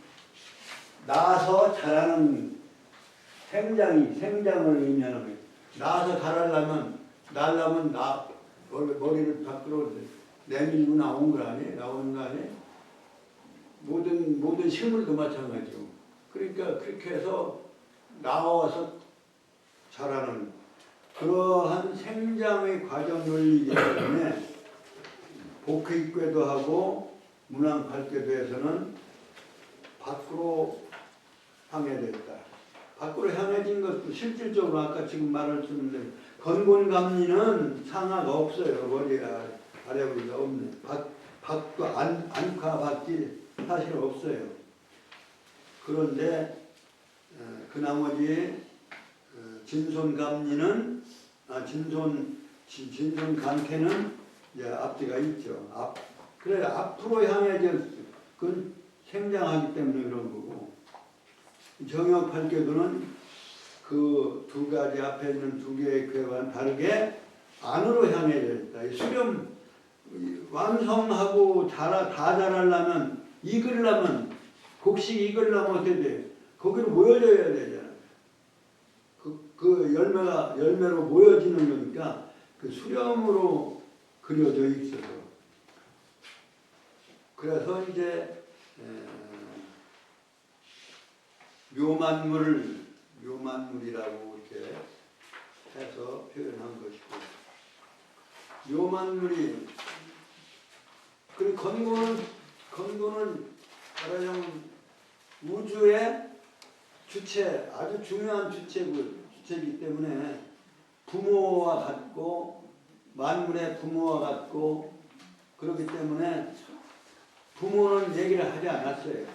나서 자라는 생장을 의미하는 거예요. 나서 날라면 머리를 밖으로 내밀고 나오는 거 아니에요? 모든 식물도 마찬가지고. 그러니까 그렇게 해서 나와서 자라는 그러한 생장의 과정 논리이기 때문에 복회입궤도 하고 문왕팔궤도에서는 밖으로 향해졌다. 밖으로 향해진 것도 실질적으로 아까 지금 말했는데 건곤감리는 상하가 없어요. 머리 아래부리가 없네. 밖도 안과 밖이 사실 없어요. 그런데 그 나머지 진손감리는 진손감태는 이제 앞뒤가 있죠. 그래 앞으로 향해져 그건 생장하기 때문에 그런 거고 정역팔궤도는 그 두 가지 앞에 있는 두 개의 궤와는 다르게 안으로 향해져 있다. 수렴 완성하고 다 자라려면 익으려면 곡식 익으려면 어떻게 돼? 거기로 모여져야 되잖아. 그 열매로 모여지는 거니까 그 수렴으로 그려져 있어서 그래서 이제 묘만물이라고 이렇게 해서 표현한 것이고 묘만물이 그리고 건고는 말하자면 우주의 주체 아주 중요한 주체이기 때문에 부모와 같고 만물의 부모와 같고 그렇기 때문에 부모는 얘기를 하지 않았어요.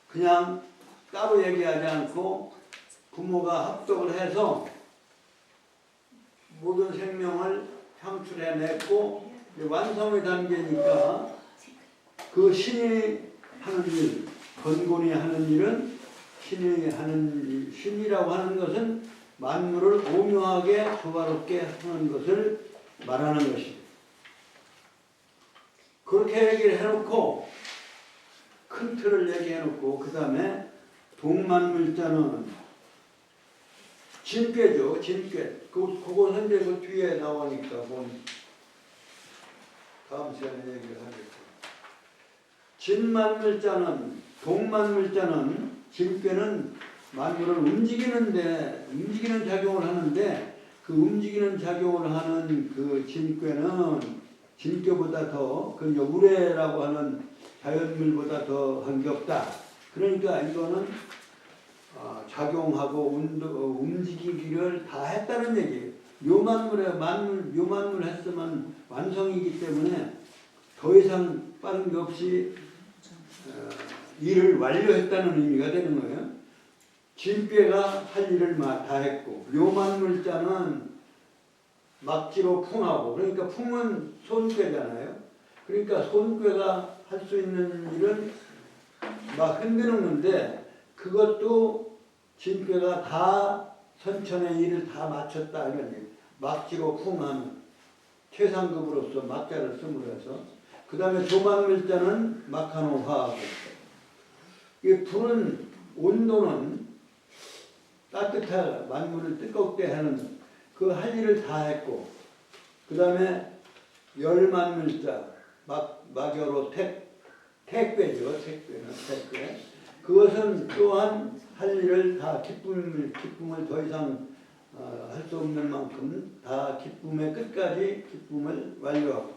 그냥 따로 얘기하지 않고 부모가 합독을 해서 모든 생명을 창출해냈고 완성의 단계니까 그 신이 하는 일, 건곤이 하는 일은 신이라고 하는 것은 만물을 오묘하게 조화롭게 하는 것을 말하는 것입니다. 그렇게 얘기를 해놓고 큰 틀을 얘기해놓고 그 다음에 동만물자는 진꾀죠. 진꾀. 그것은 이제 그 뒤에 나오니까 다음 시간에 얘기를 하겠죠. 진만물자는 동만물자는 진꾀는 만물을 움직이는 작용을 하는데 그 움직이는 작용을 하는 그 진꾀는 진꾀보다 더 그 우레라고 하는 자연물보다 더 한 게 없다. 그러니까 이거는 작용하고 움직이기를 다 했다는 얘기예요. 묘만물 했으면 완성이기 때문에 더 이상 빠른 게 없이 일을 완료했다는 의미가 되는 거예요. 진꾀가 할 일을 다 했고 묘만물자는 막지로 풍하고 그러니까 풍은 손꾀잖아요. 그러니까 손꾀가 할 수 있는 일은 막 흔드는 건데 그것도 진꾀가 다 선천의 일을 다 마쳤다 이런 얘기. 막지로 풍하는 최상급으로서 막자를 쓰므로 해서 그 다음에 조만물자는 막하노 화하고 이 불은 온도는 따뜻하게 만물을 뜨겁게 하는 그 할 일을 다 했고 그 다음에 열만물자 막여로 택괴죠. 택괴. 그것은 또한 할 일을 다 기쁨을 더 이상 할 수 없는 만큼 다 기쁨의 끝까지 기쁨을 완료하고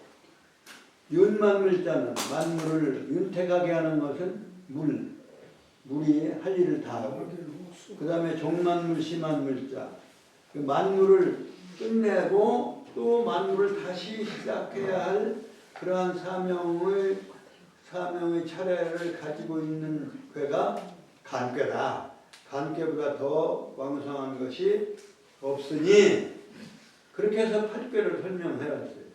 윤만물자는 만물을 윤택하게 하는 것은 물이 할 일을 다 하고 그 다음에 종만물 심한물자 만물을 끝내고 또 만물을 다시 시작해야 할 그러한 사명의 차례를 가지고 있는 궤가 간궤다. 간궤보다 더 왕성한 것이 없으니 그렇게 해서 8궤를 설명해왔어요.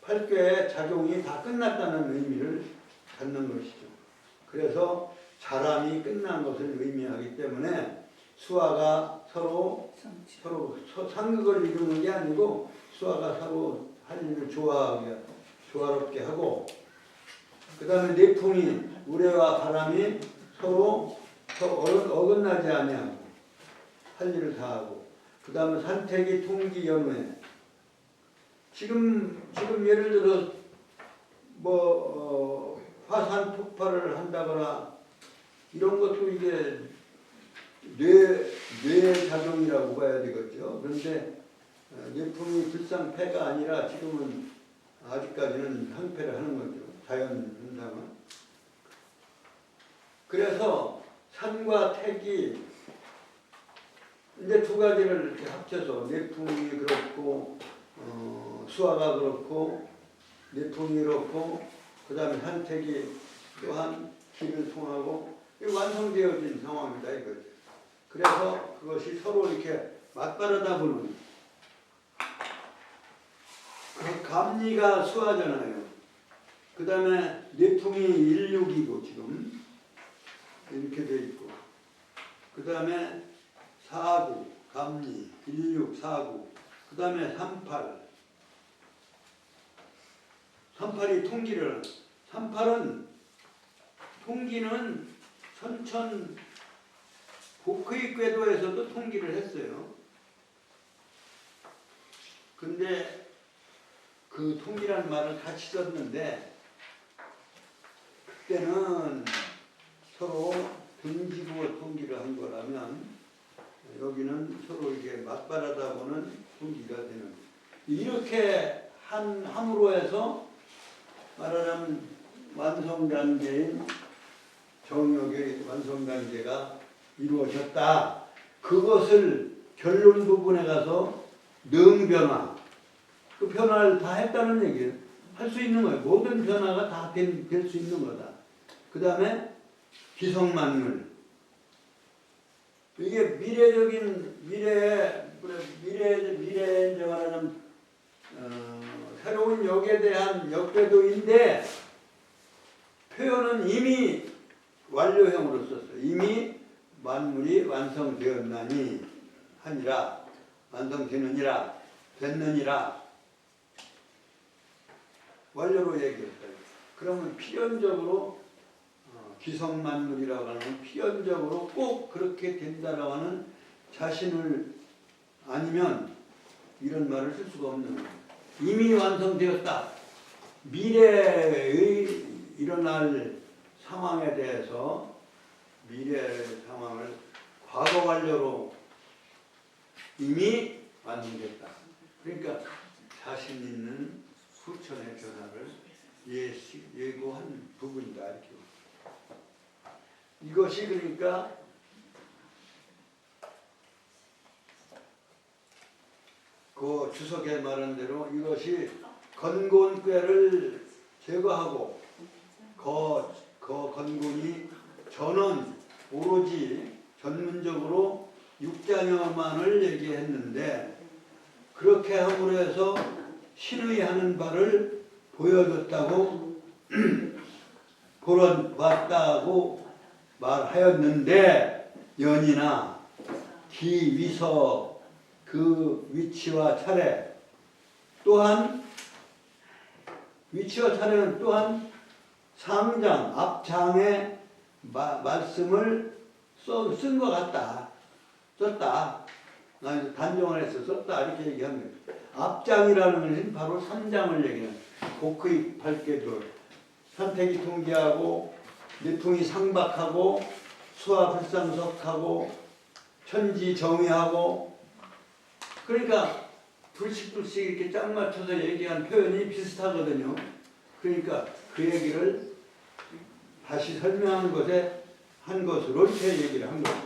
8궤의 작용이 다 끝났다는 의미를 갖는 것이죠. 그래서 자람이 끝난 것을 의미하기 때문에 수화가 서로 상극을 이루는 게 아니고 수화가 서로 할 일을 조화롭게 하고 그 다음에 내풍이 우레와 바람이 서로 어긋나지 아니하고 할 일을 다 하고 그 다음에 산택이 통기 연후에 지금 예를 들어 화산 폭발을 한다거나 이런 것도 이게 뇌 작용이라고 봐야 되겠죠. 그런데 예품이 불상패가 아니라 지금은 아직까지는 항패를 하는 거죠. 자연 현상은. 그래서 산과 택이 이제 두 가지를 이렇게 합쳐서 내풍이 그렇고 수화가 그렇고 내풍이 그렇고 그 다음에 산택이 또한 길을 통하고 완성되어진 상황이다 이거죠. 그래서 그것이 서로 이렇게 맞바르다 보는 그 감리가 수화잖아요. 그 다음에 내풍이 16이고 지금 이렇게 돼 있고 그 다음에 4구, 감리, 16, 4구 그 다음에 38 38이 통기를 38은 통기는 선천 복의 궤도에서도 통기를 했어요. 근데 그 통기라는 말을 같이 썼는데 그때는 서로 등지고 통기를 한 거라면 여기는 서로 이게 맞바라다 보는 통기가 되는 이렇게 함으로 해서 말하자면 완성단계인 정역의 완성단계가 이루어졌다. 그것을 결론 부분에 가서 능변화 그 변화를 다 했다는 얘기예요. 할 수 있는 거예요. 모든 변화가 다 될 수 있는 거다. 그 다음에 기성만물 이게 미래적인 미래에 이제 말하자면 새로운 역에 대한 역궤도인데 표현은 이미 완료형으로 썼어요. 이미 만물이 완성되었나니 하니라 완성되느니라 됐느니라 완료로 얘기했어요. 그러면 필연적으로 기성만물이라고 하는 필연적으로 꼭 그렇게 된다라고 하는 자신을 아니면 이런 말을 쓸 수가 없는 거예요. 이미 완성되었다. 미래의 일어날 상황에 대해서 미래의 상황을 과거 완료로 이미 완성됐다. 그러니까 자신 있는 후천의 변화를 예고한 부분이다. 이렇게. 이것이 그러니까 그 주석에 말한 대로 이것이 건곤꾀를 제거하고 그 건곤이 전원 오로지 전문적으로 육자녀만을 얘기했는데 그렇게 함으로 해서 신의 하는 바를 보여줬다고 보았다고 말하였는데 연이나 기, 위서 그 위치와 차례 또한 위치와 차례는 또한 상장 앞장의 말씀을 쓴 것 같다. 썼다. 나 단정을 해서 썼다 이렇게 얘기한 거예요. 앞장이라는 것은 바로 3장을 얘기하는 복의 팔계도 산택이 통기하고 내풍이 상박하고 수화 불상석하고 천지 정의하고 그러니까 불식불식 이렇게 짝 맞춰서 얘기한 표현이 비슷하거든요. 그러니까 그 얘기를 다시 설명한 것에 한 것으로 이렇게 얘기를 한 거예요.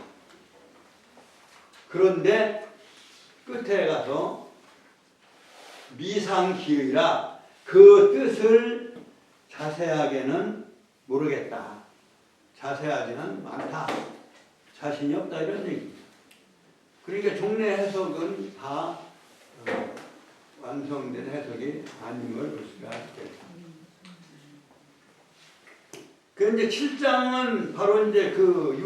그런데 끝에 가서 미상기의라 그 뜻을 자세하게는 모르겠다. 자세하지는 않다. 자신이 없다 이런 얘기입니다. 그러니까 종래 해석은 다 완성된 해석이 아닌 걸 볼 수가 있겠다. 그런데 7장은 바로 이제 그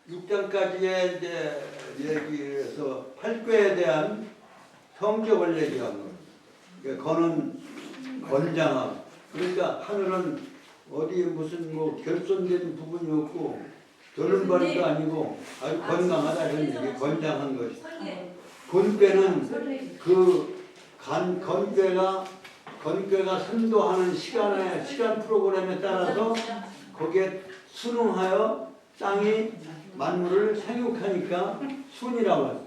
6장까지의 이제 얘기에서 8궤에 대한 성격을 얘기한 거예요. 그러니까 거는 건장함. 그러니까 하늘은 어디 무슨 뭐 결손된 부분이 없고 돌림발이도 아니고 아주 건강하다 이런 얘기, 건장한 것이. 건꾀는 건꾀가 선도하는 시간 프로그램에 따라서 거기에 순응하여 땅이 만물을 생육하니까 순이라고 했어요.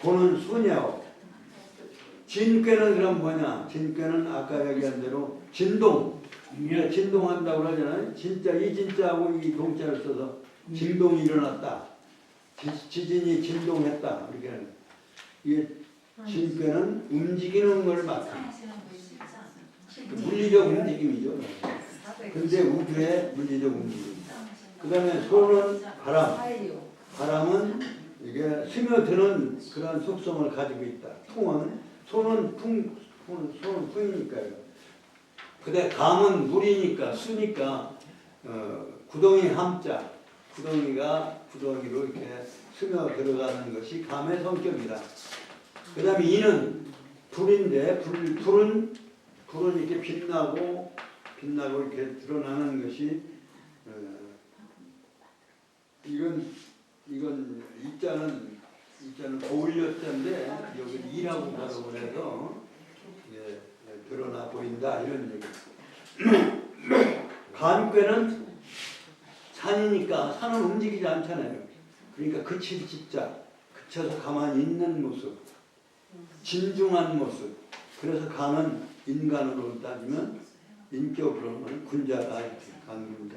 고는 순이요. 진꾀는 그럼 뭐냐? 진꾀는 아까 얘기한 대로 진동. 진동한다고 하잖아요. 진짜 이 진짜하고 이 동자를 써서 진동이 일어났다. 지진이 진동했다. 이렇게 이게 진꾀는 움직이는 걸 맡아. 물리적 움직임이죠. 근데 우주의 물리적 움직임. 그 다음에 소는 바람. 바람은 이게 스며드는 그런 속성을 가지고 있다. 소는 풍이니까요. 근데 감은 물이니까 수니까 구덩이 함자. 구덩이로 이렇게 스며 들어가는 것이 감의 성격이다. 그 다음에 이는 불인데 불은 이렇게 빛나고 이렇게 드러나는 것이 이건 이자는 고울여자인데 여기 이라고 발음을 해서 드러나 보인다 이런 얘기. 간꾀는 산이니까 산은 움직이지 않잖아요. 그러니까 그칠 집자, 그쳐서 가만히 있는 모습, 진중한 모습. 그래서 간은 인간으로 따지면 인격으로는 군자다 이렇게 간군자.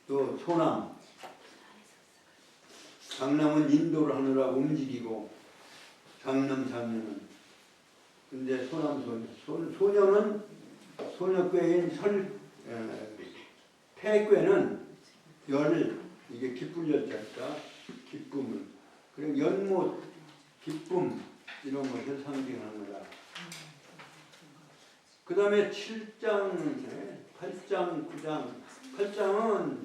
또 소남, 장남은 인도를 하느라고 움직이고 장녀는 근데 소녀는 소녀꾀인 태꾀는 이게 기쁠 여자니까 기쁨을 그리고 연못 기쁨 이런 것을 상징하는 거다. 그 다음에 7장, 8장, 9장 8장은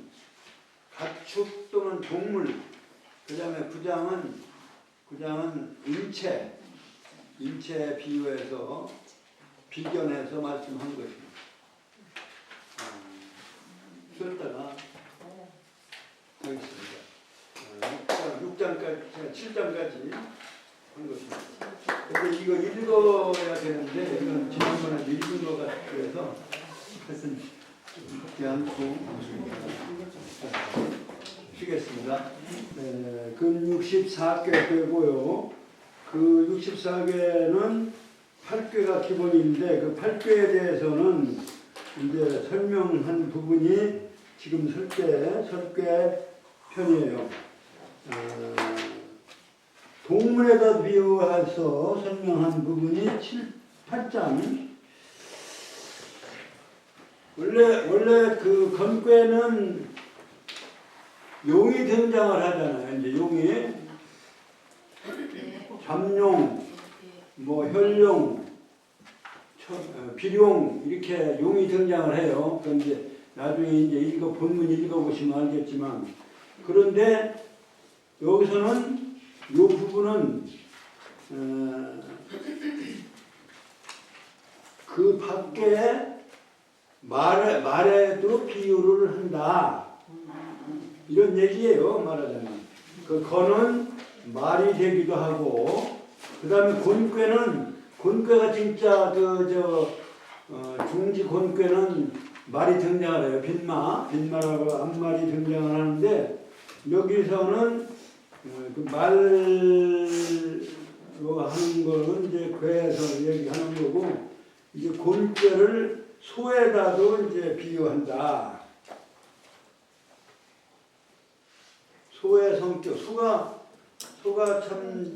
가축 또는 동물 그 다음에 9장은 인체에 비유해서 비견해서 말씀한 것입니다. 쉬었다가 하겠습니다. 6장까지, 7장까지 한 것입니다. 근데 이거 읽어야 되는데 이건 지난번에 읽은 것 같아서 하여튼 읽지 않고 쉬겠습니다. 금 64개 되고요. 그 64개는 8궤가 기본인데 그 8궤에 대해서는 이제 설명한 부분이 지금 설계 편이에요. 동물에다 비유해서 설명한 부분이 8장. 원래 그 건꾀는 용이 등장을 하잖아요. 이제 용이 잠용, 혈용, 비룡 이렇게 용이 등장을 해요. 그런데 나중에 이제 본문 읽어보시면 알겠지만 그런데 여기서는 이 부분은 그 밖에 말에도 비유를 한다. 이런 얘기예요. 말하자면 그 거는 말이 되기도 하고 그 다음에 곤꾀가 진짜 중지 곤꾀는 말이 등장을 해요. 빈마라고 앞말이 등장을 하는데 여기서는 그 말로 하는 거는 이제 괴에서 얘기하는 거고 이제 곤꾀를 소에다도 이제 비유한다. 소의 성격, 소가 참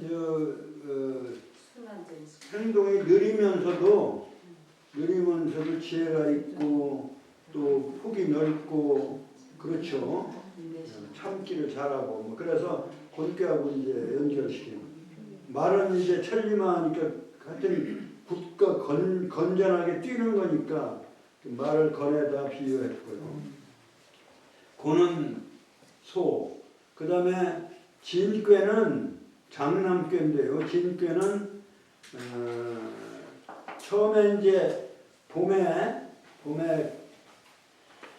행동이 느리면서도 지혜가 있고 또 폭이 넓고 그렇죠. 참기를 잘하고 그래서 곤꾀하고 이제 연결시키는. 말은 이제 천리마니까 하여튼 굿과 건전하게 뛰는 거니까 말을 건에다 비유했고요. 고는 소. 그 다음에 진꾀는 장남꾀인데요. 진꾀는 처음에 이제 봄에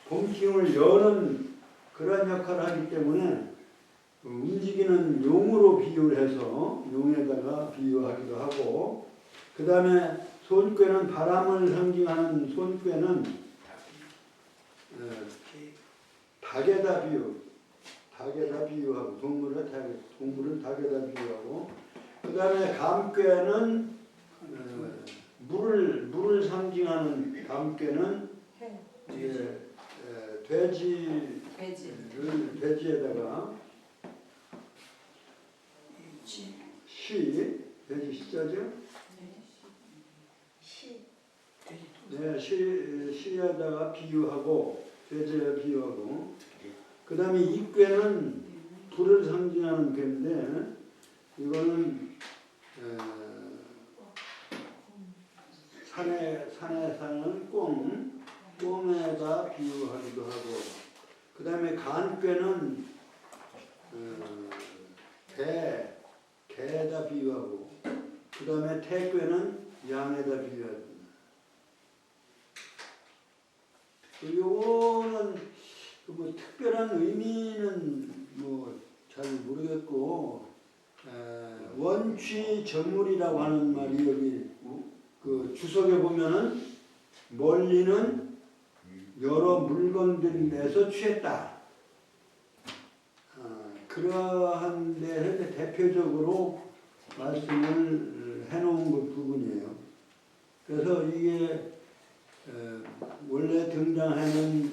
봄기운을 여는 그런 역할을 하기 때문에 움직이는 용으로 비유해서 용에다가 비유하기도 하고, 그 다음에 손꾀는 바람을 상징하는 손꾀는 닭에다 비유하고 동물은 닭에다 비유하고, 그 다음에 감꾀는 물을 상징하는 감꾀는 돼지에다가 돼지 시자죠? 네, 시에다가 비유하고 돼지에 비유하고, 그 다음에 이꾀는 불을 상징하는 꾀인데 이거는 산에 사는 꽁에다 비유하기도 하고, 그 다음에 간꾀는 개에다 비유하고, 그 다음에 태꾀는 양에다 비유합니다. 요거는 뭐 특별한 의미는 뭐 잘 모르겠고, 원취전물이라고 하는 말이 여기 그 주석에 보면은 멀리는 여러 물건들에서 취했다. 그러한 데 대표적으로 말씀을 해놓은 그 부분이에요. 그래서 이게 원래 등장하는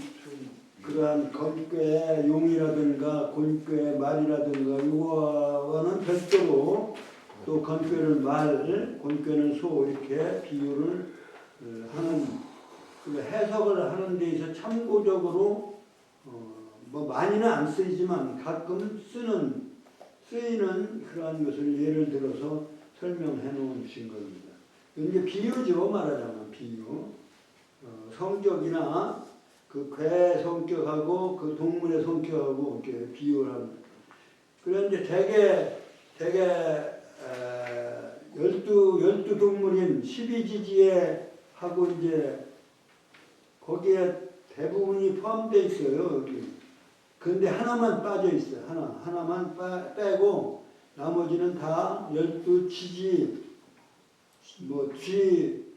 그러한 건꾀의 용이라든가 곤꾀의 말이라든가 이거와는 별도로 또 건꾀는 말, 곤꾀는 소 이렇게 비유를 하는 그 해석을 하는 데 있어 참고적으로 뭐 많이는 안 쓰이지만 가끔 쓰이는 그러한 것을 예를 들어서 설명해 놓으신 겁니다. 이제 비유죠, 말하자면 비유. 성격이나 그 개 성격하고 그 동물의 성격하고 이렇게 비유를 합니다. 그런데 대개 12동물인 12지지에 하고 이제 거기에 대부분이 포함되어 있어요, 여기. 근데 하나만 빠져 있어요. 하나만 빼고 나머지는 다 12지지, 뭐 쥐,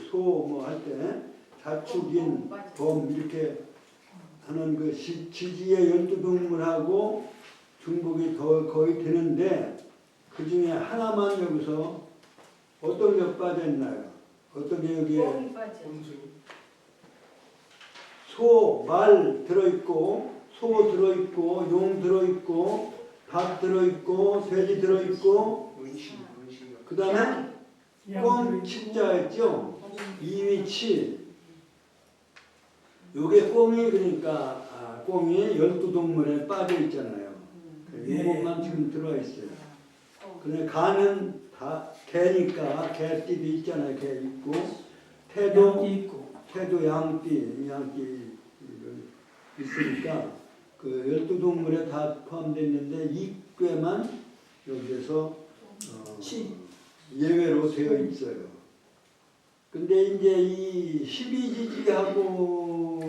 소 뭐 할 때 자축인, 범 이렇게 하는 그 지지의 12동물하고 중복이 거의 되는데 그 중에 하나만 여기서 어떤 게 빠져 있나요? 어떤 게 여기에 소, 말 들어있고, 소 들어있고, 용 들어있고, 닭 들어있고, 돼지 들어있고, 그 다음에 꽁 치자였죠? 이위치. 요게 꽁이 그러니까 꽁이 12동물에 빠져 있잖아요. 요것만 지금 들어와 있어요. 근데 간은 다 개니까 개띠도 있잖아요. 개 있고, 태도 양띠 있으니까 그 12동물에 다 포함되어 있는데 이 꾀만 여기에서 예외로 되어 있어요. 근데 이제 이 12지지하고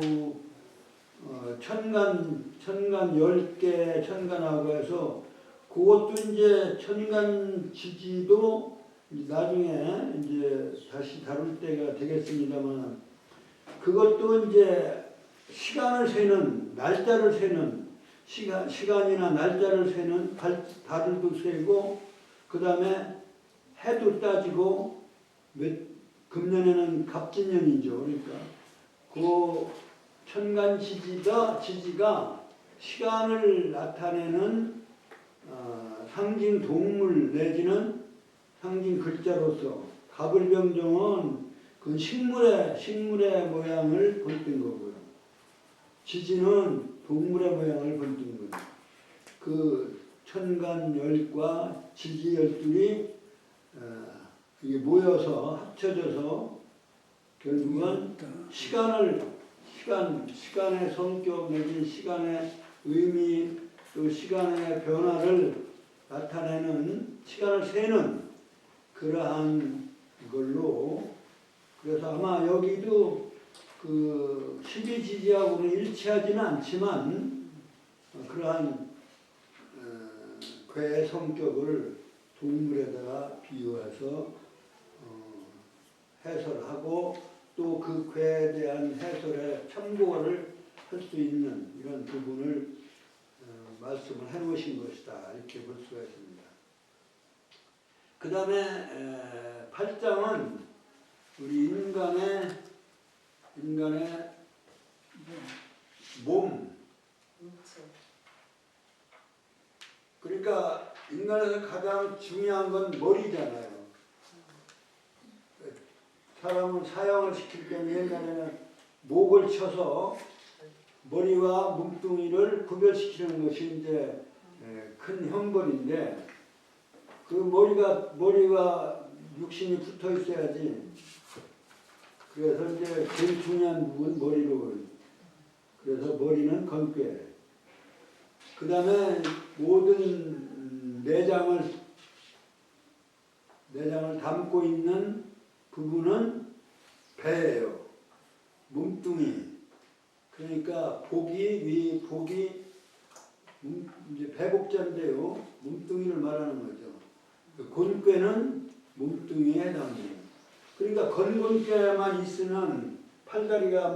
천간 10개 천간하고 해서 그것도 이제 천간지지도 나중에 이제 다시 다룰 때가 되겠습니다만 그것도 이제 시간을 세는 날짜를 세는 시간이나 날짜를 세는 달도 세고 그 다음에 해도 따지고 금년에는 갑진년이죠. 그러니까 그 천간지지가 시간을 나타내는 상징 동물 내지는 상징 글자로서 갑을병정은 그 식물의 모양을 본뜬 거고요. 지지는 동물의 모양을 본뜬 거예요. 그 천간 10과 지지 12이 이게 모여서 합쳐져서 결국은 시간의 성격 내지 시간의 의미 또 시간의 변화를 나타내는 시간을 세는 그러한 걸로 그래서 아마 여기도 그 12지지하고는 일치하지는 않지만 그러한 괴의 성격을 동물에다가 비유해서 해설하고 또 그 괴에 대한 해설에 참고를 할 수 있는 이런 부분을 말씀을 해놓으신 것이다 이렇게 볼 수가 있습니다. 그 다음에 8장은 우리 인간의 몸, 그러니까 인간에서 가장 중요한 건 머리잖아요. 사람을 사형을 시킬 때는 옛날에는 목을 쳐서 머리와 몸뚱이를 구별시키는 것이 이제 큰 형벌인데, 그 머리와 육신이 붙어 있어야지. 그래서 이제 제일 중요한 부분 머리로. 그래서 머리는 건괴. 그 다음에 모든 내장을 담고 있는 부분은 배예요. 몸뚱이. 그러니까 복이 이제 배복자인데요. 몸뚱이를 말하는 거죠. 곤괴는 몸뚱이에 해당돼요. 그러니까 건곤괴만 있으면 팔다리가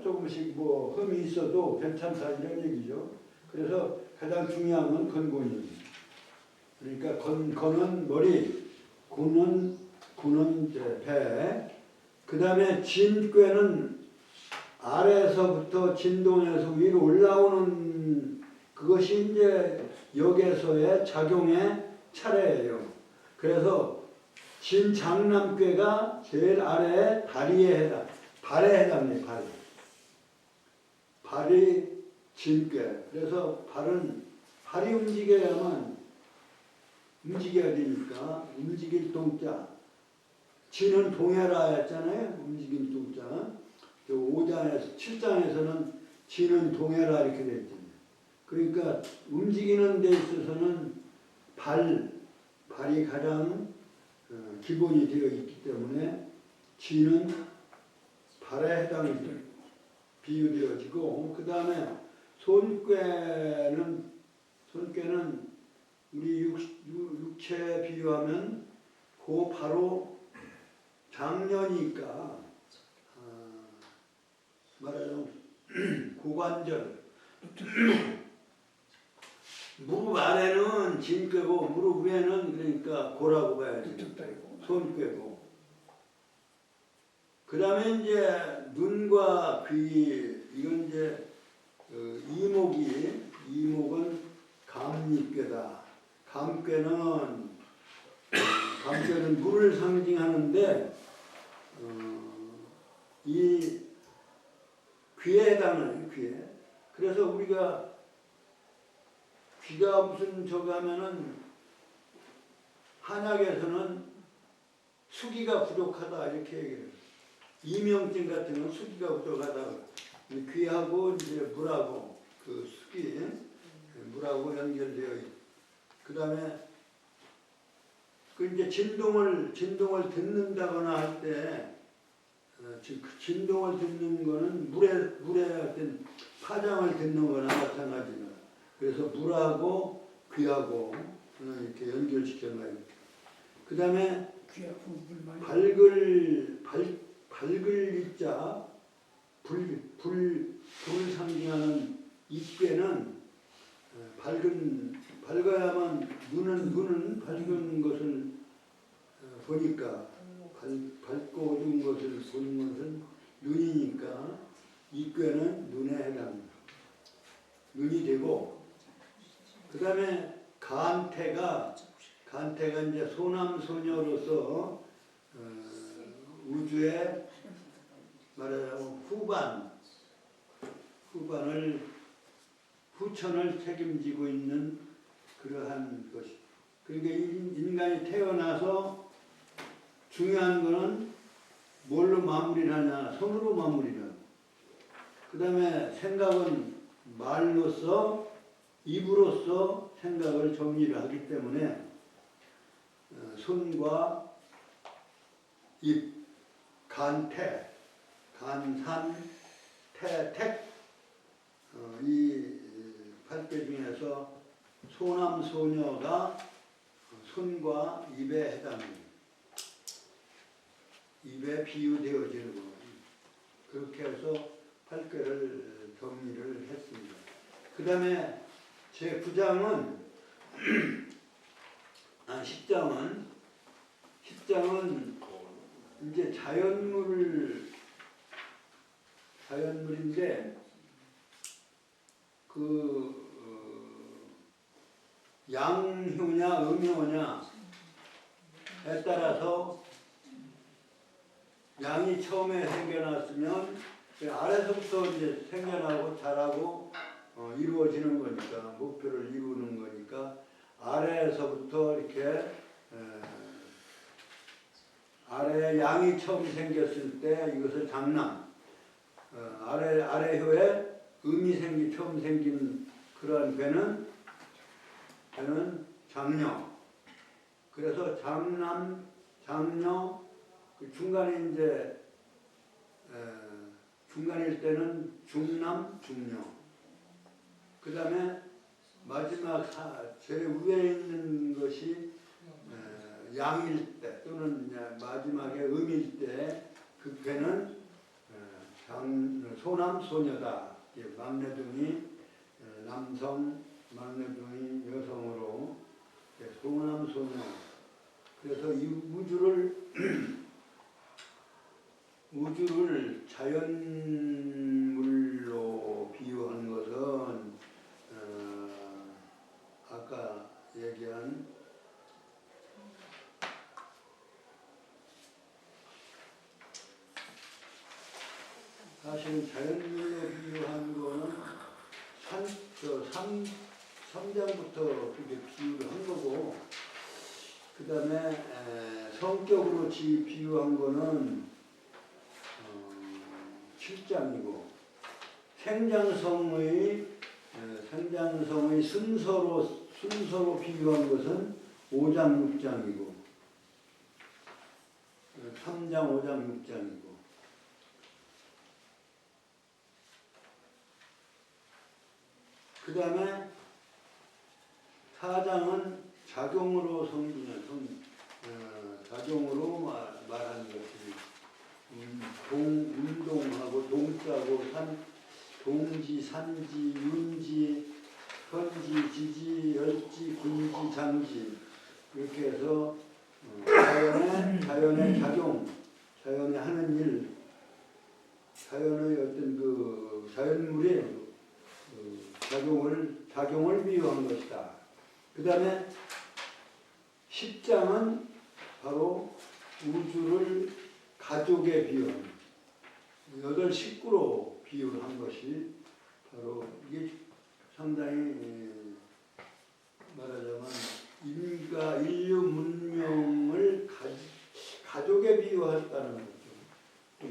조금씩 흠이 있어도 괜찮다 이런 얘기죠. 그래서 가장 중요한 건 건곤입니다. 그러니까 건은 머리, 곤은 이제 배. 그 다음에 진괴는 아래에서부터 진동해서 위로 올라오는 그것이 이제 역에서의 작용의 차례예요. 그래서 진장남괴가 제일 아래에 발에 해당해요. 발이 진괴. 그래서 발이 움직여야 되니까 움직일 동자. 진은 동해라 했잖아요. 움직임 동자. 5장에서 7장에서는 진은 동해라 이렇게 되어 있잖아요. 그러니까 움직이는 데 있어서는 발이 가장 기본이 되어 있기 때문에 진은 발에 해당이 비유되어지고, 그 다음에 손괴는 우리 육체에 비유하면 바로 장년이니까 말하자면 고관절. 무릎 아래는 진괴고 무릎 위에는 그러니까 고라고 봐야지. 손괴고. 그 다음에 이제 눈과 귀, 이건 이제 이목은 감리괴다. 감괴는 물을 상징하는데 이 귀에 해당해요. 귀에. 그래서 우리가 귀가 무슨 저거 하면은 한약에서는 수기가 부족하다 이렇게 얘기해요. 이명증 같은 건 수기가 부족하다. 귀하고 이제 물하고 그 수기, 물하고 연결되어 있고, 그 다음에 그 이제 진동을 듣는다거나 할 때, 진동을 듣는 거는 물에 어떤 파장을 듣는 거나 마찬가지다. 그래서 물하고 귀하고 이렇게 연결시켜 놔요. 그 다음에 밝을 입자, 불을 상징하는 입괴는 밝아야만 눈은 밝은 것을 보니까, 밝고 어두운 것을 보는 것은 눈이니까 입괴는 눈에 해당합니다. 눈이 되고, 그 다음에 간태가 이제 소남소녀로서 우주의 말하자면 후천을 책임지고 있는 그러한 것이. 그러니까 인간이 태어나서 중요한 거는 뭘로 마무리를 하냐? 손으로 마무리를 하고. 그 다음에 생각은 말로써, 입으로써 생각을 정리를 하기 때문에 손과 입, 간태, 간산, 태택, 이 8개 중에서 소남 소녀가 손과 입에 해당합니다. 입에 비유되어지는 거. 그렇게 해서 8개를 정리를 했습니다. 그 다음에 제 9장은 10장은 이제 자연물인데 양효냐 음효냐에 따라서 양이 처음에 생겨났으면 아래서부터 이제 생겨나고 자라고 이루어지는 거니까, 목표를 이루는 거니까 아래에서부터 이렇게 아래에 양이 처음 생겼을 때 이것을 장남, 아래효에 음이 처음 생긴 그러한 배는 장녀. 그래서 장남, 장녀, 그 중간에 이제 중간일 때는 중남, 중녀. 그 다음에 마지막 제일 위에 있는 것이 양일 때 또는 마지막에 음일 때 그 배는 소남, 소녀다. 막내둥이 남성, 막내둥이 여성으로 소남, 소녀. 그래서 이 우주를 자연물로 비유한 것은 아까 얘기한 사실 자연물로 비유한 거는 3장부터 그렇게 비유를 한 거고, 그 다음에 성격으로 비유한 거는 7장이고, 생장성의 순서로 비유한 것은 5장, 6장이고, 3장, 5장, 6장이고, 그 다음에 4장은 작용으로 작용으로 말하는 것이 운동하고 동자고 동지, 산지, 윤지, 현지, 지지, 열지, 군지, 장지 이렇게 해서 자연의 작용, 자연의 하는 일, 자연의 어떤 그 자연물의 작용을 비유한 것이다. 그 다음에 10장은 바로 우주를 가족에 비유한 8식구로 비유한 것이 바로 이게 상당히 말하자면 인류 문명을 가족에 비유했다는 거죠.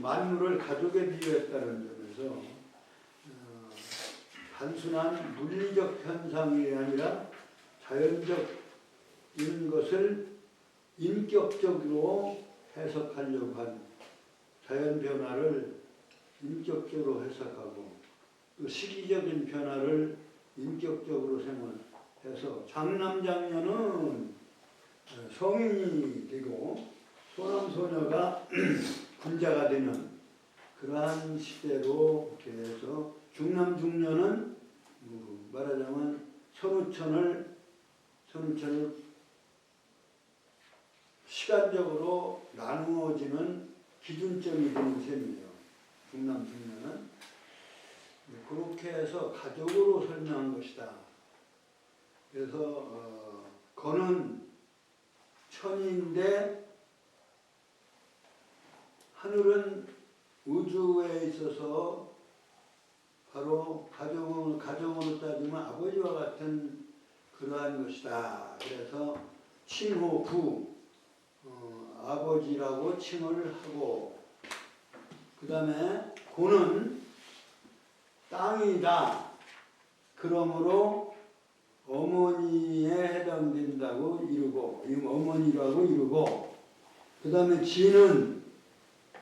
만물을 가족에 비유했다는 점에서 단순한 물리적 현상이 아니라 자연적인 것을 인격적으로 해석하려고 한 자연 변화를 인격적으로 해석하고 또 시기적인 변화를 인격적으로 생각해서 장남, 장녀는 성인이 되고 소남, 소녀가 군자가 되는 그러한 시대로 이렇게 해서 중남, 중녀는 말하자면 선우천을 시간적으로 나누어지는 기준점이 되는 셈이에요. 중남, 중녀는 그렇게 해서 가족으로 설명한 것이다. 그래서 거는 천인데 하늘은 우주에 있어서 바로 가정으로 따지면 아버지와 같은 그러한 것이다. 그래서 칭호 부 아버지라고 칭호를 하고, 그 다음에 고는 땅이다. 그러므로 어머니에 해당된다고 이루고, 어머니라고 이루고, 그 다음에 지는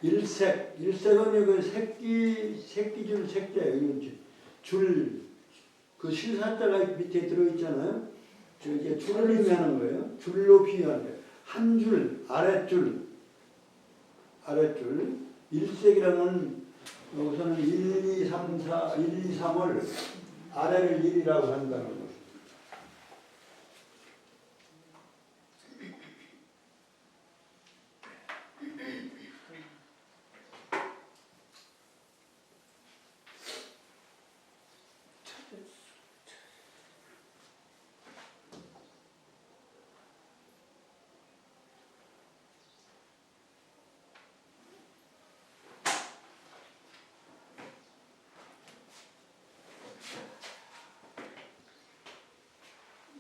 일색은 이거 새끼줄 색자예요. 그 실사자가 밑에 들어있잖아요. 이게 줄을 의미하는 거예요. 줄로 비유하는 거예요. 한 줄, 아랫줄, 아랫줄. 일색이라는 여기서는 1, 2, 3, 4, 1, 2, 3을 아래를 1이라고 한다는 거죠.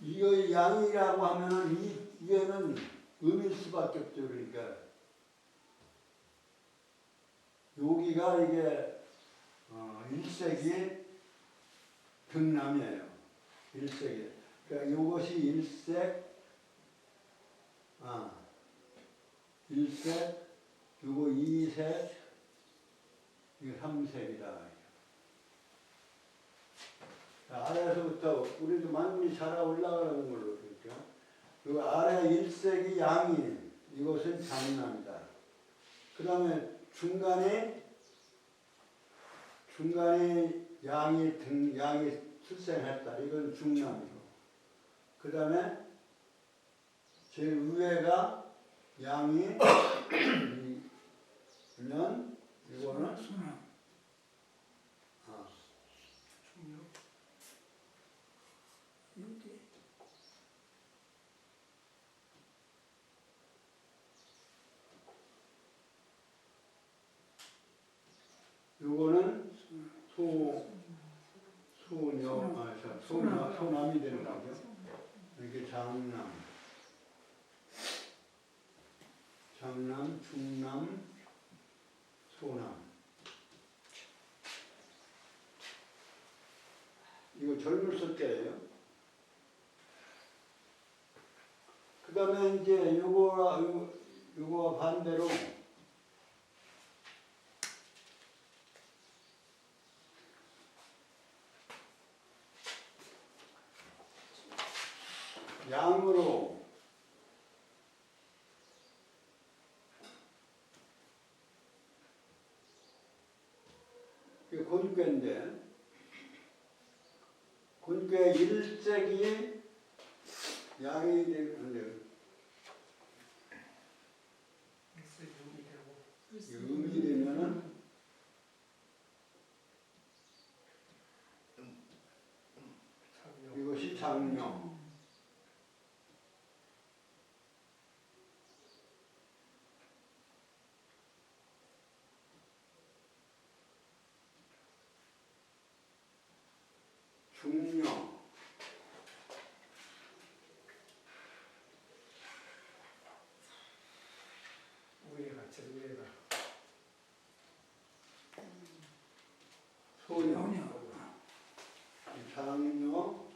이거 양이라고 하면은 이게는 음일 수밖에 없죠. 그러니까 여기가 이게 일색이 등남이에요. 일색이. 그러니까 이것이 일색, 일색, 요거 이색, 이거 삼색이다. 아래에서부터 우리도 만물이 자라 올라가는 걸로 그러니까 그 아래 일색이 양이 이것은 장남이다. 그 다음에 중간에 양이 출생했다. 이건 중남이고. 그 다음에 제일 위에가 양이 면 이거는 요거는 소남이 되는 거죠. 이렇게 장남, 중남, 소남. 이거 젊을 숫자예요. 그 다음에 이제 요거와 반대로 양으로 곤괴인데 곤괴 일색이 양이 되는데 음이 되면은 이것이 장령. 중령. 소령. 장령,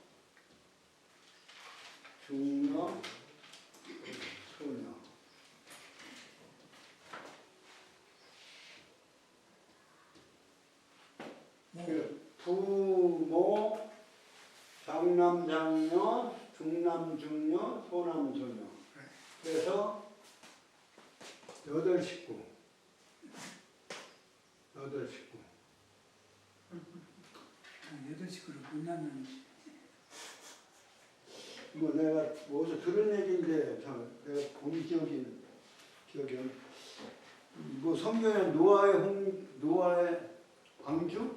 중령, 소령. 부모, 장남, 장녀, 중남, 중녀, 소남, 소녀. 그래서 8식구. 8식구로 끝나면 뭐 내가 어디서 들은 얘기인데 내가 본 기억이 뭐 성경에 노아의 방주가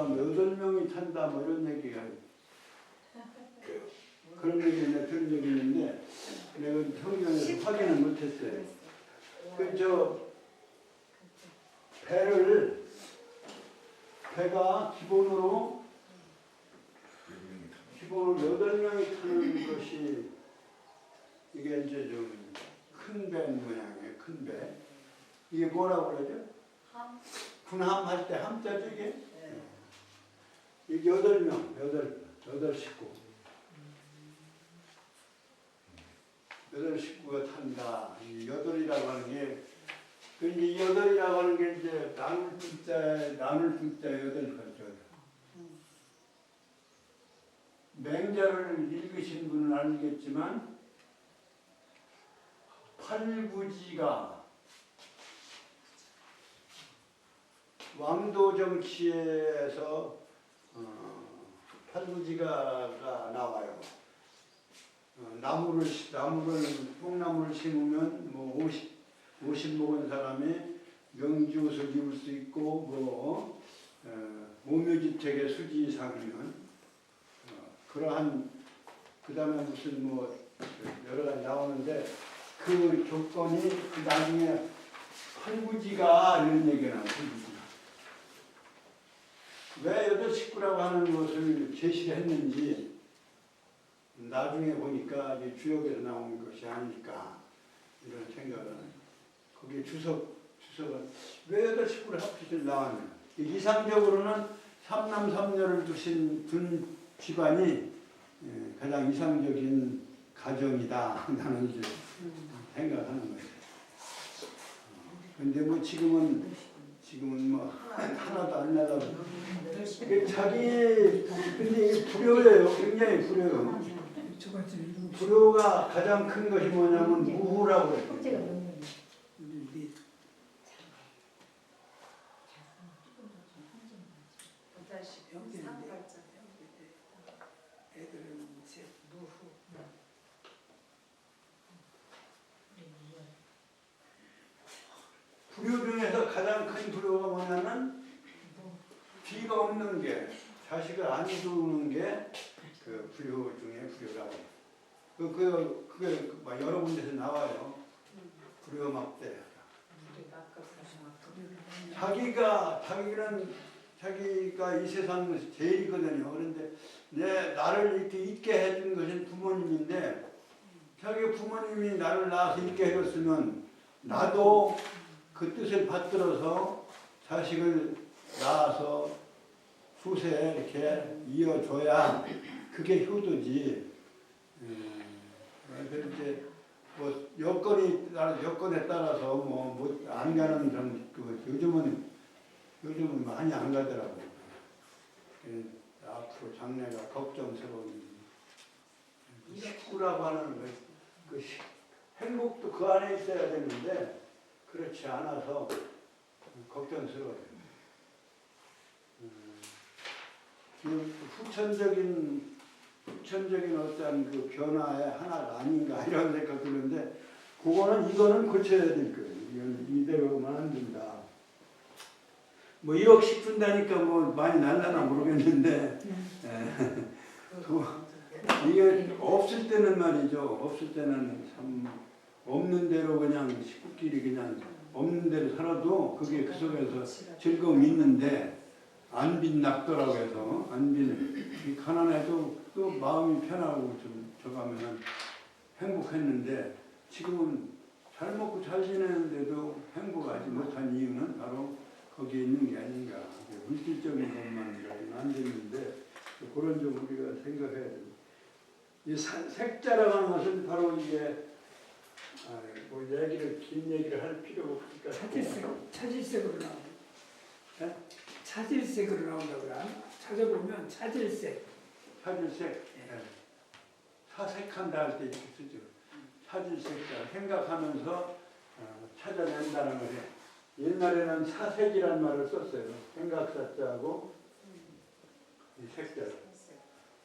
8명이 탄다 뭐 이런 얘기가 그런 얘기 내가 들은 적이 있는데 내가 성경에서 확인을 못했어요. 배가 기본으로 8명이 타는 것이 이게 이제 좀 큰 배 모양이에요. 큰 배. 이게 뭐라고 그러죠? 군함 할 때 함자죠 이게? 이게 8명, 8식구. 8식구가 탄다. 이 8이라고 하는 게 이 8이라고 하는 게 이제 나눌 둘자 8가죠. 맹자를 읽으신 분은 알겠지만 팔부지가 왕도 정치에서 팔부지가가 나와요. 나무를 뽕나무를 심으면 뭐 50 먹은 사람이 명주옷을 입을 수 있고 뭐 오묘지택의 수지 이상이면 그러한 그다음에 무슨 뭐 여러 가지 나오는데 그 조건이 나중에 팔부지가 이런 얘기가 나와요. 팔부지가. 왜 여덟 식구라고 하는 것을 제시를 했는지 나중에 보니까 이제 주역에서 나온 것이 아닐까 이런 생각을 거기에 주석은 왜 여덟 식구를 합치듯 나왔냐. 이상적으로는 삼남 삼녀를 둔 집안이 가장 이상적인 가정이다 나는 이제 생각하는 거예요. 근데 뭐 지금은 뭐 하나도 안 나가고 자기 근데 이게 불효예요. 굉장히 불효요. 불효가 가장 큰 것이 뭐냐면 무후라고 해요. 불효 중에서 가장 큰 불효가 뭐냐면 뒤가 없는 게 자식을 안 두는 게 그 불효 중에 불효라고 해요. 그게 막 여러 군데서 나와요. 불효 막대. 자기가 이 세상 제일이거든요. 그런데 나를 이렇게 있게 해준 것은 부모님인데 자기 부모님이 나를 낳아서 있게 해줬으면 나도 그 뜻을 받들어서 자식을 낳아서 후세에 이렇게 이어줘야 그게 효도지. 그래서 이제 뭐 여건에 따라서 뭐 안 가는 사람 요즘은 많이 안 가더라고. 앞으로 장래가 걱정스러운 식구라고 하는 그 행복도 그 안에 있어야 되는데 그렇지 않아서 걱정스러워요. 후천적인 어떤 그 변화의 하나가 아닌가 이런 생각 드는데 이거는 고쳐야 될 거예요. 이대로만 안 된다. 뭐 1억씩 준다니까 뭐 많이 날라나 모르겠는데 이게 없을 때는 말이죠. 없을 때는 참 없는 대로 그냥 식구끼리 그냥 없는 대로 살아도 그게 그 속에서 즐거움이 있는데 안빈 낙도라고 해서 안빈 가난해도 또 마음이 편하고 좀 저가면 행복했는데 지금은 잘 먹고 잘 지내는데도 행복하지 못한 이유는 바로 거기에 있는 게 아닌가. 물질적인 것만 가지고는 안 되는데 그런 점 우리가 생각해야 됩니다. 이 색자라고 하는 것은 바로 이게 뭐 긴 얘기를 할 필요가 없으니까 차질색으로 나온다. 네? 차질색으로 나온다고 그래. 찾아보면 차질색. 차질색. 네. 사색한다 할 때 이렇게 쓰죠. 차질색자 생각하면서 찾아낸다는 거예요. 옛날에는 사색이란 말을 썼어요. 생각사자하고 이 색자.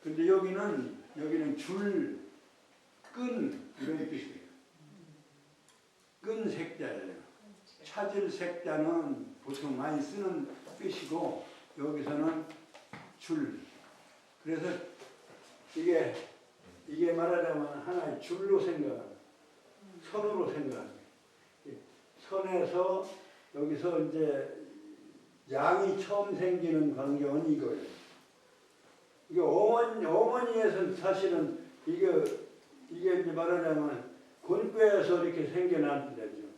근데 여기는 줄, 끈 이런 뜻이에요. 끈 색자예요. 찾을 색자는 보통 많이 쓰는 뜻이고 여기서는 줄. 그래서 이게 말하자면 하나의 줄로 생각합니다. 선으로 생각합니다. 선에서 여기서 이제 양이 처음 생기는 광경은 이거예요. 이게 어머니에서는 사실은 이게 이제 말하자면 곤뼈에서 이렇게 생겨난다죠.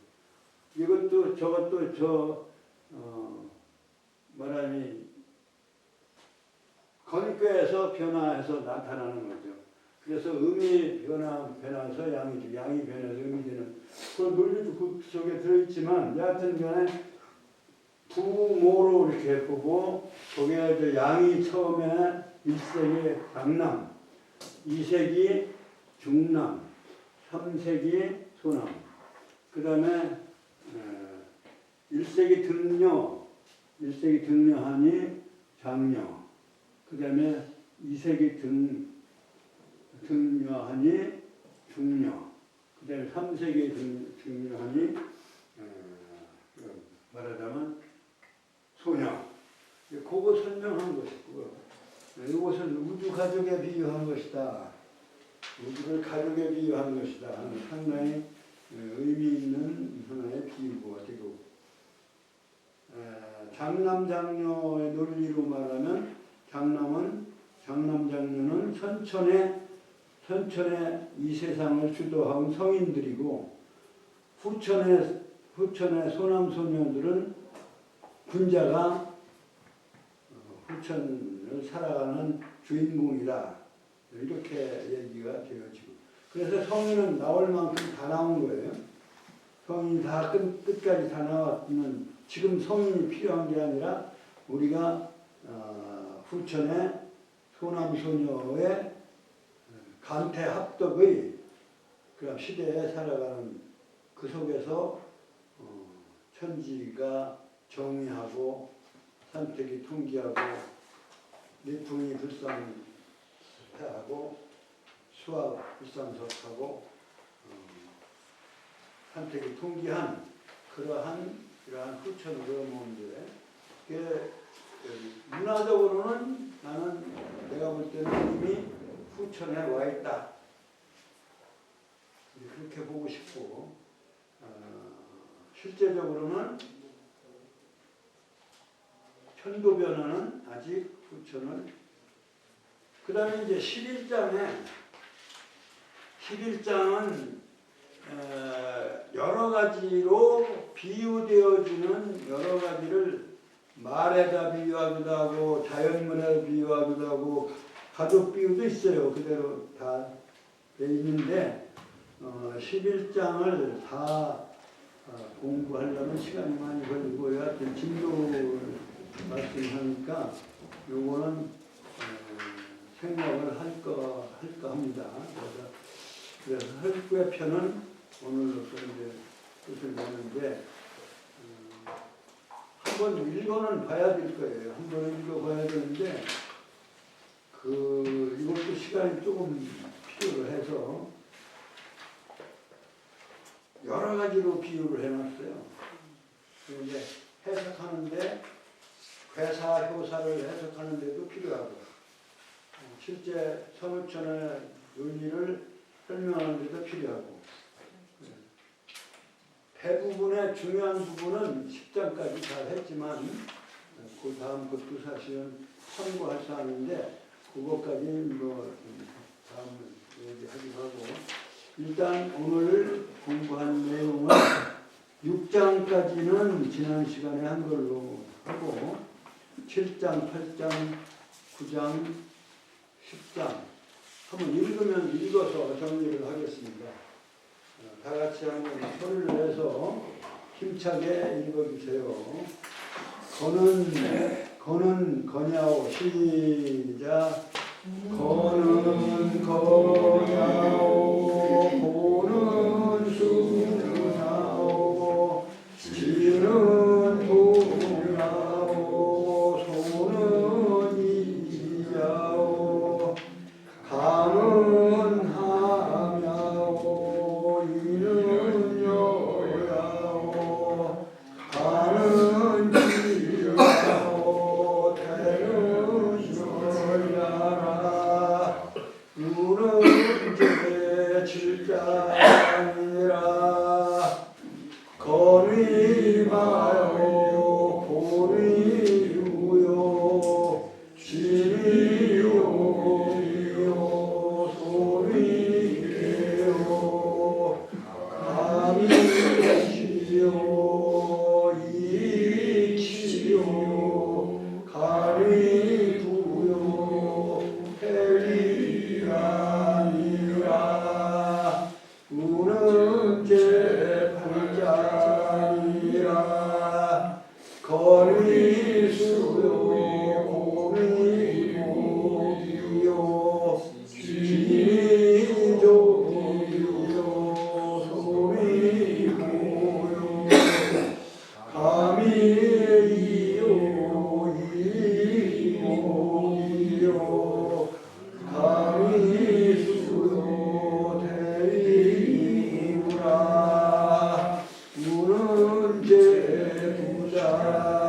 이것도 저것도 말하자면 건뼈에서 변화해서 나타나는 거죠. 그래서 음이 변해서 양이 변해서 음이 되는 그런 논리도 그 속에 들어있지만 여하튼 간에 부모로 이렇게 보고 거기에 이제 양이 처음에 일생의 장남 2색이 중남, 3색이 소남, 그 다음에 1색이 등녀하니 장녀, 그 다음에 2색이 등녀하니 중녀, 그 다음에 3색이 등녀하니 말하자면 소녀. 그거 설명한 것이고, 이것은 우주 가족에 비유한 것이다. 우주를 가족에 비유한 것이다 하는 상당히 의미 있는 하나의 비유가 되고, 장남장녀의 논리로 말하면 장남장녀는 선천에 이 세상을 주도한 성인들이고, 후천의 소남소녀들은 군자가 후천을 살아가는 주인공이다. 이렇게 얘기가 되어지고, 그래서 성인은 나올 만큼 다 나온 거예요. 성인이 다 끝까지 다 나왔는, 지금 성인이 필요한 게 아니라 우리가 후천의 소남소녀의 간태합덕의 그 시대에 살아가는, 그 속에서 천지가 정의하고 산택이 통기하고 내풍이 불상하고 수학 불상석하고 산택이 통기한 그러한 후천으로 모은데, 문화적으로는 나는 내가 볼 때는 이미 후천에 와 있다. 그렇게 보고 싶고, 실제적으로는 천도 변화는 아직 후천을, 그 다음에 이제 11장은 여러 가지로 비유되어지는, 여러 가지를 말에다 비유하기도 하고 자연문에 비유하기도 하고 가족 비유도 있어요. 그대로 다 돼 있는데 11장을 다 공부하려면 시간이 많이 걸리고, 여하튼 진도를 말씀하니까 요거는 생각을 할까 합니다. 그래서 혈구의 편은 오늘로서 이제 끝을 내는데, 한번 읽어는 봐야 될 거예요. 한번 읽어봐야 되는데, 이것도 시간이 조금 필요로 해서 여러 가지로 비유를 해놨어요. 그런데 해석하는데, 괴사, 효사를 해석하는데도 필요하고, 실제 선우천의 논리를 설명하는 데도 필요하고, 대부분의 중요한 부분은 10장까지 잘 했지만 그 다음 것도 사실은 참고할 사항인데, 그것까지 다음 얘기하기로 하고, 일단 오늘 공부한 내용은 6장까지는 지난 시간에 한 걸로 하고, 7장, 8장, 9장, 10장 한번 읽어서 정리를 하겠습니다. 다 같이 한번 소리를 내서 힘차게 읽어주세요. 거는 거냐오. 시작. 거는 거냐오. 고는 수냐오. 지는 도냐오. 소는 이야오. 가는 하냐오. 이는 여야오. 가는 지야오. 태는 여야라. 우는 제 질자니라. 거리 마오. 고리 유요. 지리요. 소리 개요. 감이 시요. 이치요. 가리 두요. 해리 아니라. 우는 제 팔자니라. 거리 수요. 고리 무요. 지 자